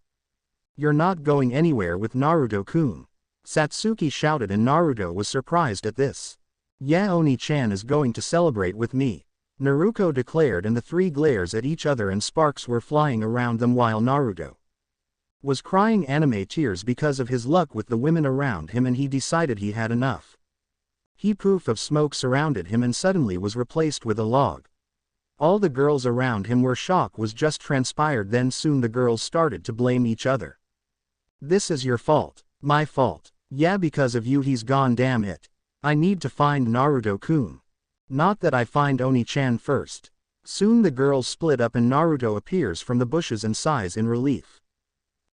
You're not going anywhere with Naruto-kun, Satsuki shouted, and Naruto was surprised at this. Yeah, Oni-chan is going to celebrate with me, Naruto declared, and the three glares at each other and sparks were flying around them while Naruto was crying anime tears because of his luck with the women around him, and he decided he had enough. A poof of smoke surrounded him and suddenly was replaced with a log. All the girls around him were shocked was just transpired. Then soon the girls started to blame each other. This is your fault. My fault. Yeah, because of you he's gone, damn it. I need to find Naruto-kun. Not that I find Oni-chan first. Soon the girls split up and Naruto appears from the bushes and sighs in relief.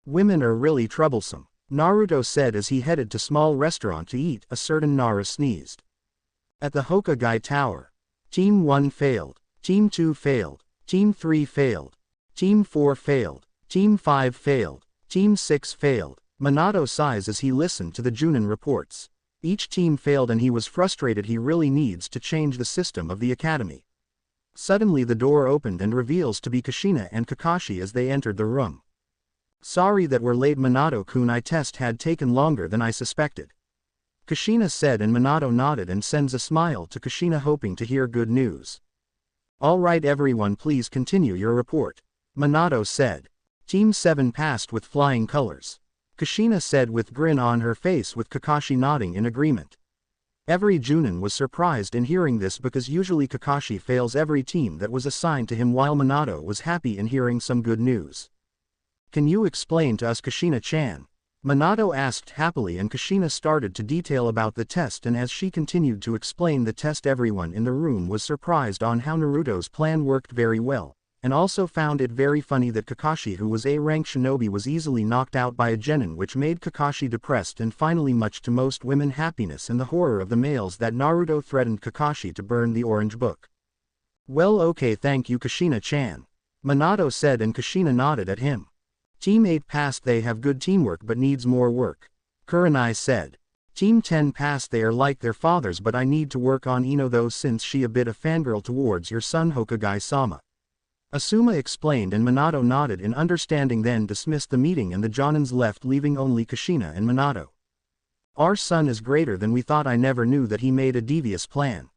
Women are really troublesome, Naruto said as he headed to small restaurant to eat. A certain Nara sneezed. At the Hokage Tower. Team 1 failed. Team 2 failed. Team 3 failed. Team 4 failed. Team 5 failed. Team 6 failed. Minato sighs as he listened to the Junin reports. Each team failed and he was frustrated. He really needs to change the system of the academy. Suddenly the door opened and reveals to be Kushina and Kakashi as they entered the room. Sorry that we're late, Minato-kun, I test had taken longer than I suspected, Kushina said, and Minato nodded and sends a smile to Kushina hoping to hear good news. Alright everyone, please continue your report, Minato said. Team 7 passed with flying colors. Kushina said with grin on her face with Kakashi nodding in agreement. Every Junin was surprised in hearing this because usually Kakashi fails every team that was assigned to him while Minato was happy in hearing some good news. Can you explain to us Kushina-chan? Minato asked happily and Kushina started to detail about the test and as she continued to explain the test everyone in the room was surprised on how Naruto's plan worked very well, and also found it very funny that Kakashi who was A-rank shinobi was easily knocked out by a genin which made Kakashi depressed and finally much to most women happiness and the horror of the males that Naruto threatened Kakashi to burn the orange book. Well okay thank you Kushina-chan. Minato said and Kushina nodded at him. Team 8 passed they have good teamwork but needs more work. Kurenai said. Team 10 passed they are like their fathers but I need to work on Ino though since she a bit of fangirl towards your son Hokage-sama. Asuma explained and Minato nodded in understanding then dismissed the meeting and the Jonins left leaving only Kushina and Minato. Our son is greater than we thought I never knew that he made a devious plan.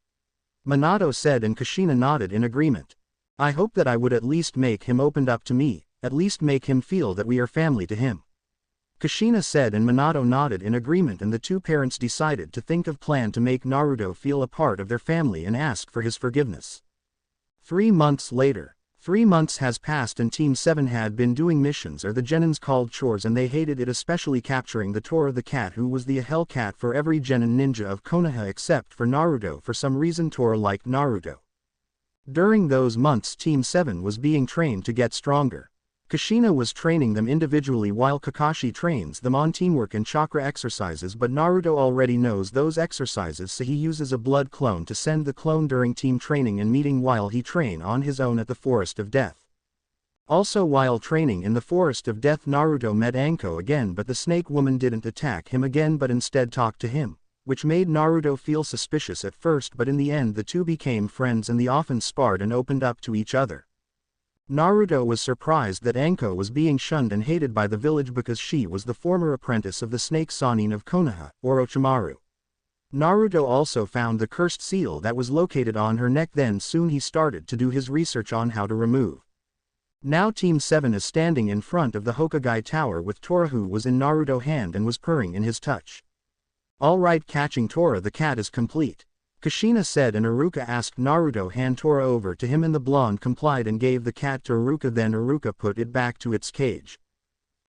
Minato said and Kushina nodded in agreement. I hope that I would at least make him opened up to me. At least make him feel that we are family to him. Kushina said and Minato nodded in agreement and the two parents decided to think of plan to make Naruto feel a part of their family and ask for his forgiveness. 3 months later. 3 months has passed and Team 7 had been doing missions or the genins called chores and they hated it especially capturing the Tora the cat who was the hell cat for every genin ninja of Konoha except for Naruto for some reason Tora liked Naruto. During those months Team 7 was being trained to get stronger. Kushina was training them individually while Kakashi trains them on teamwork and chakra exercises but Naruto already knows those exercises so he uses a blood clone to send the clone during team training and meeting while he train on his own at the Forest of Death. Also while training in the Forest of Death Naruto met Anko again but the snake woman didn't attack him again but instead talked to him, which made Naruto feel suspicious at first but in the end the two became friends and they often sparred and opened up to each other. Naruto was surprised that Anko was being shunned and hated by the village because she was the former apprentice of the snake Sannin of Konoha, Orochimaru. Naruto also found the cursed seal that was located on her neck then soon he started to do his research on how to remove. Now Team 7 is standing in front of the Hokage Tower with Tora who was in Naruto's hand and was purring in his touch. Alright catching Tora the cat is complete. Kushina said and Iruka asked Naruto hand Tora over to him and the blonde complied and gave the cat to Iruka then Iruka put it back to its cage.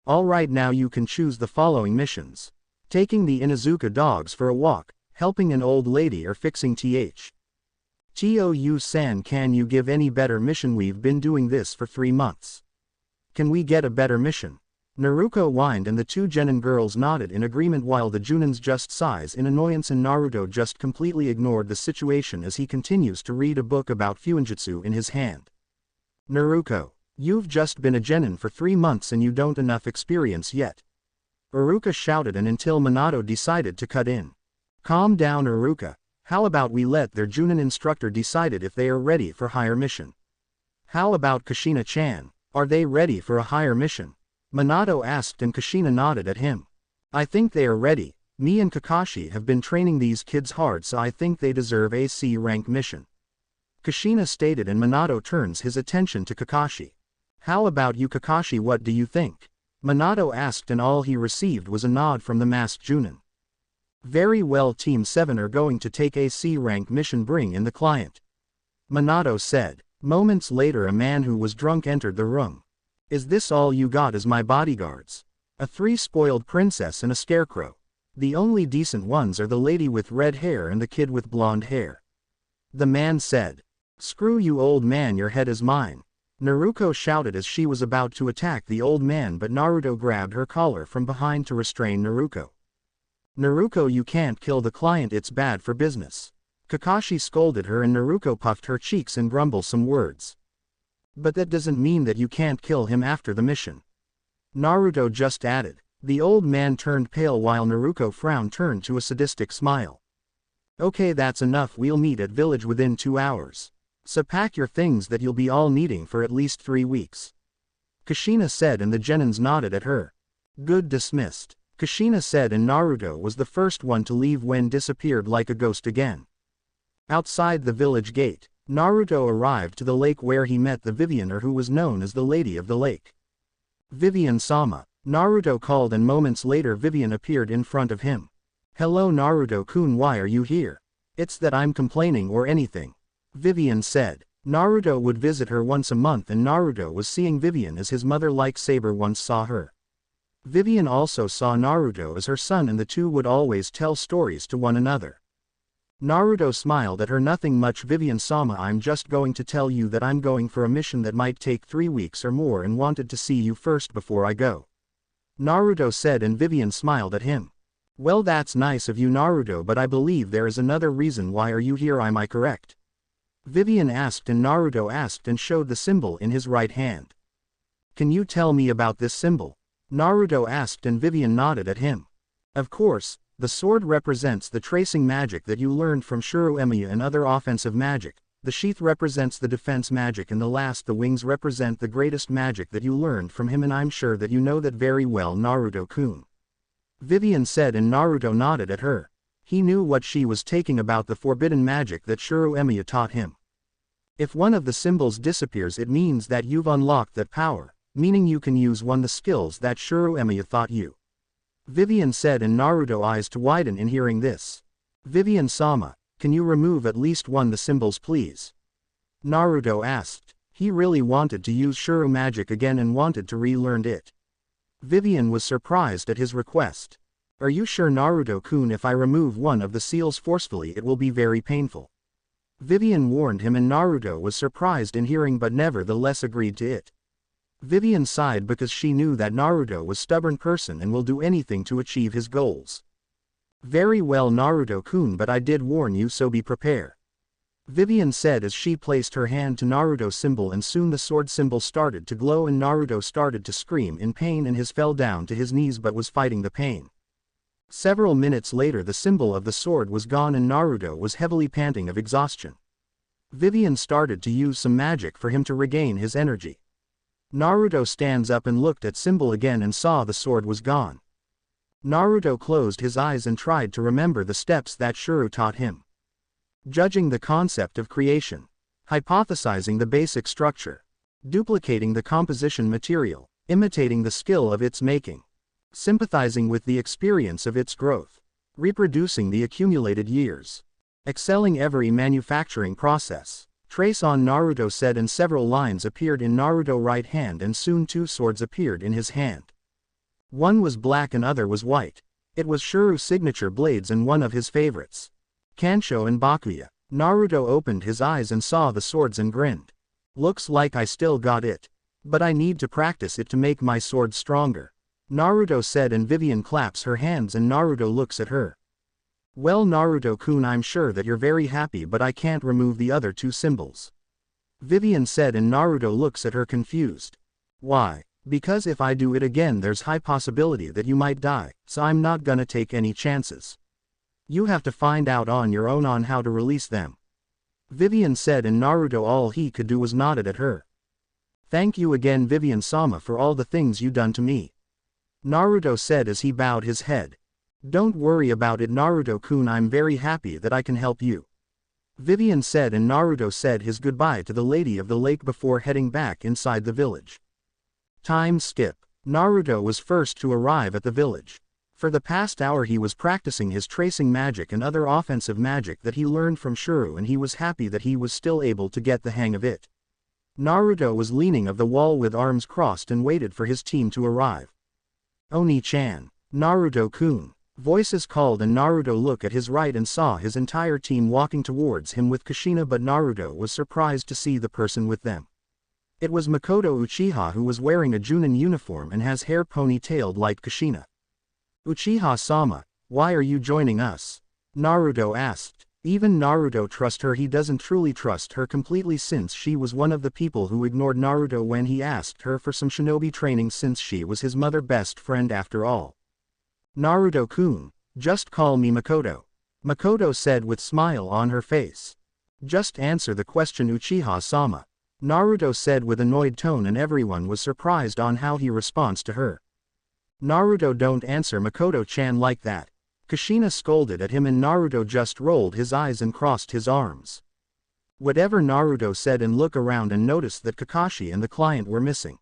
Alright now you can choose the following missions. Taking the Inuzuka dogs for a walk, helping an old lady or fixing Tou-san can you give any better mission we've been doing this for 3 months. Can we get a better mission? Naruto whined and the two genin girls nodded in agreement while the Junins just sighs in annoyance and Naruto just completely ignored the situation as he continues to read a book about Fuinjutsu in his hand. Naruto, you've just been a genin for 3 months and you don't enough experience yet. Iruka shouted and until Minato decided to cut in. Calm down Iruka, how about we let their Junin instructor decide if they are ready for higher mission? How about Kushina-chan, are they ready for a higher mission? Minato asked and Kushina nodded at him. I think they are ready, me and Kakashi have been training these kids hard so I think they deserve a C-rank mission. Kushina stated and Minato turns his attention to Kakashi. How about you Kakashi what do you think? Minato asked and all he received was a nod from the masked Junin. Very well Team 7 are going to take a C-rank mission bring in the client. Minato said. Moments later a man who was drunk entered the room. Is this all you got as my bodyguards? A 3 spoiled princess and a scarecrow. The only decent ones are the lady with red hair and the kid with blonde hair. The man said. Screw you old man your head is mine. Naruto shouted as she was about to attack the old man but Naruto grabbed her collar from behind to restrain Naruto. Naruto you can't kill the client it's bad for business. Kakashi scolded her and Naruto puffed her cheeks and grumbled some words. But that doesn't mean that you can't kill him after the mission. Naruto just added. The old man turned pale while Naruto frowned turned to a sadistic smile. Okay that's enough we'll meet at village within 2 hours. So pack your things that you'll be all needing for at least 3 weeks. Kushina said and the genins nodded at her. Good dismissed. Kushina said and Naruto was the first one to leave when disappeared like a ghost again. Outside the village gate, Naruto arrived to the lake where he met the Vivianer who was known as the Lady of the Lake. Vivian-sama, Naruto called and moments later Vivian appeared in front of him. "Hello Naruto-kun, why are you here?" "It's that I'm complaining or anything," Vivian said. Naruto would visit her once a month and Naruto was seeing Vivian as his mother like Saber once saw her. Vivian also saw Naruto as her son and the two would always tell stories to one another. Naruto smiled at her. "Nothing much Vivian-sama, I'm just going to tell you that I'm going for a mission that might take 3 weeks or more and wanted to see you first before I go," Naruto said, and Vivian smiled at him. "Well, that's nice of you Naruto, but I believe there is another reason. Why are you here, am I correct?" Vivian asked, and Naruto asked and showed the symbol in his right hand. "Can you tell me about this symbol?" Naruto asked, and Vivian nodded at him. "Of course, the sword represents the tracing magic that you learned from Shuro Emiya and other offensive magic, the sheath represents the defense magic, and the wings represent the greatest magic that you learned from him, and I'm sure that you know that very well Naruto-kun," Vivian said, and Naruto nodded at her. He knew what she was talking about, the forbidden magic that Shuro Emiya taught him. If one of the symbols disappears, it means that you've unlocked that power, meaning you can use the skills that Shuro Emiya taught you, Vivian said, and Naruto eyes to widen in hearing this. "Vivian-sama, can you remove at least one the symbols please?" Naruto asked. He really wanted to use Shuro magic again and wanted to relearn it. Vivian was surprised at his request. "Are you sure Naruto-kun, if I remove one of the seals forcefully it will be very painful?" Vivian warned him, and Naruto was surprised in hearing but nevertheless agreed to it. Vivian sighed because she knew that Naruto was a stubborn person and will do anything to achieve his goals. "Very well Naruto-kun, but I did warn you, so be prepared," Vivian said as she placed her hand to Naruto's symbol, and soon the sword symbol started to glow and Naruto started to scream in pain and fell down to his knees but was fighting the pain. Several minutes later the symbol of the sword was gone and Naruto was heavily panting of exhaustion. Vivian started to use some magic for him to regain his energy. Naruto stands up and looked at symbol again and saw the sword was gone. Naruto closed his eyes and tried to remember the steps that Shuro taught him. Judging the concept of creation, hypothesizing the basic structure, duplicating the composition material, imitating the skill of its making, sympathizing with the experience of its growth, reproducing the accumulated years, excelling every manufacturing process. "Trace on," Naruto said, and several lines appeared in Naruto's right hand and soon 2 swords appeared in his hand. One was black and other was white. It was Shuro's signature blades and one of his favorites, Kansho and Bakuya. Naruto opened his eyes and saw the swords and grinned. "Looks like I still got it. But I need to practice it to make my sword stronger," Naruto said, and Vivian claps her hands and Naruto looks at her. "Well Naruto-kun, I'm sure that you're very happy, but I can't remove the other 2 symbols," Vivian said, and Naruto looks at her confused. "Why?" "Because if I do it again there's high possibility that you might die, so I'm not gonna take any chances. You have to find out on your own on how to release them," Vivian said, and Naruto all he could do was nodded at her. "Thank you again Vivian-sama for all the things you done to me," Naruto said as he bowed his head. "Don't worry about it Naruto-kun, I'm very happy that I can help you," Vivian said, and Naruto said his goodbye to the Lady of the Lake before heading back inside the village. Time skip. Naruto was first to arrive at the village. For the past hour he was practicing his tracing magic and other offensive magic that he learned from Shuro, and he was happy that he was still able to get the hang of it. Naruto was leaning on the wall with arms crossed and waited for his team to arrive. "Oni-chan, Naruto-kun," voices called, and Naruto looked at his right and saw his entire team walking towards him with Kushina, but Naruto was surprised to see the person with them. It was Makoto Uchiha, who was wearing a Junin uniform and has hair ponytailed like Kushina. "Uchiha-sama, why are you joining us?" Naruto asked. Even Naruto trusts her, he doesn't truly trust her completely since she was one of the people who ignored Naruto when he asked her for some shinobi training, since she was his mother's best friend after all. "Naruto-kun, just call me Makoto," Makoto said with smile on her face. "Just answer the question Uchiha-sama," Naruto said with annoyed tone, and everyone was surprised on how he responds to her. "Naruto, don't answer Makoto-chan like that," Kushina scolded at him, and Naruto just rolled his eyes and crossed his arms. Whatever Naruto said and looked around and noticed that Kakashi and the client were missing.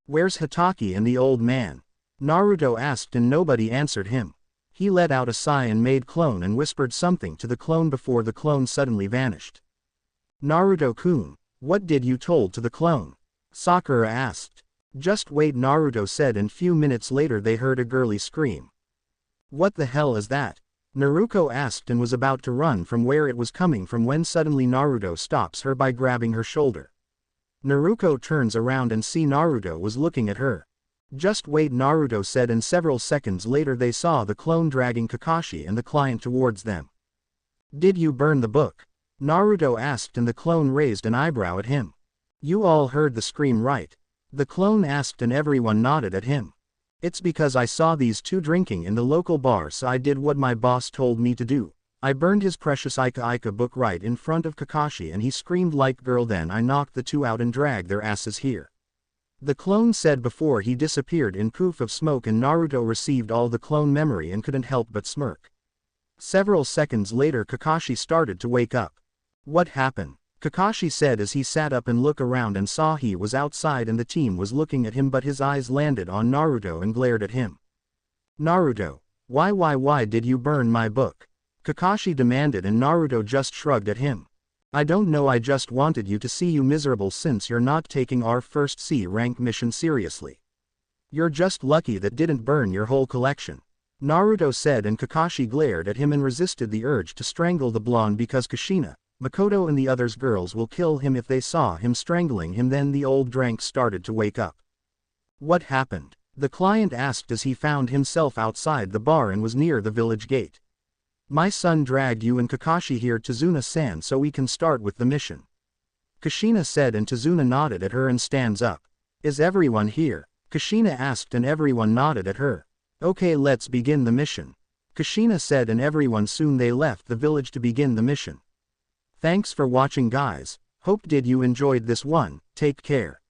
"Where's Hatake and the old man?" Naruto asked and nobody answered him. He let out a sigh and made clone and whispered something to the clone before the clone suddenly vanished. Naruto-kun, what did you told to the clone? Sakura asked. Just wait, Naruto said, and few minutes later they heard a girly scream. What the hell is that? Naruto asked and was about to run from where it was coming from when suddenly Naruto stops her by grabbing her shoulder. Naruto turns around and see Naruto was looking at her. Just wait, Naruto said, and several seconds later they saw the clone dragging Kakashi and the client towards them. Did you burn the book? Naruto asked and the clone raised an eyebrow at him. You all heard the scream, right? The clone asked and everyone nodded at him. It's because I saw these two drinking in the local bar, so I did what my boss told me to do. I burned his precious Ika Ika book right in front of Kakashi and he screamed like girl, then I knocked the two out and dragged their asses here. The clone said before he disappeared in poof of smoke, and Naruto received all the clone memory and couldn't help but smirk. Several seconds later Kakashi started to wake up. What happened? Kakashi said as he sat up and looked around and saw he was outside and the team was looking at him, but his eyes landed on Naruto and glared at him. Naruto, why did you burn my book? Kakashi demanded, and Naruto just shrugged at him. I don't know, I just wanted you to see you miserable since you're not taking our first C rank mission seriously. You're just lucky that didn't burn your whole collection. Naruto said, and Kakashi glared at him and resisted the urge to strangle the blonde because Kushina, Makoto and the others girls will kill him if they saw him strangling him. Then the old drank started to wake up. What happened? The client asked as he found himself outside the bar and was near the village gate. My son dragged you and Kakashi here, Tazuna-san, so we can start with the mission. Kushina said, and Tazuna nodded at her and stands up. Is everyone here? Kushina asked and everyone nodded at her. Okay, let's begin the mission. Kushina said, and everyone soon they left the village to begin the mission. Thanks for watching, guys. Hope did you enjoyed this one. Take care.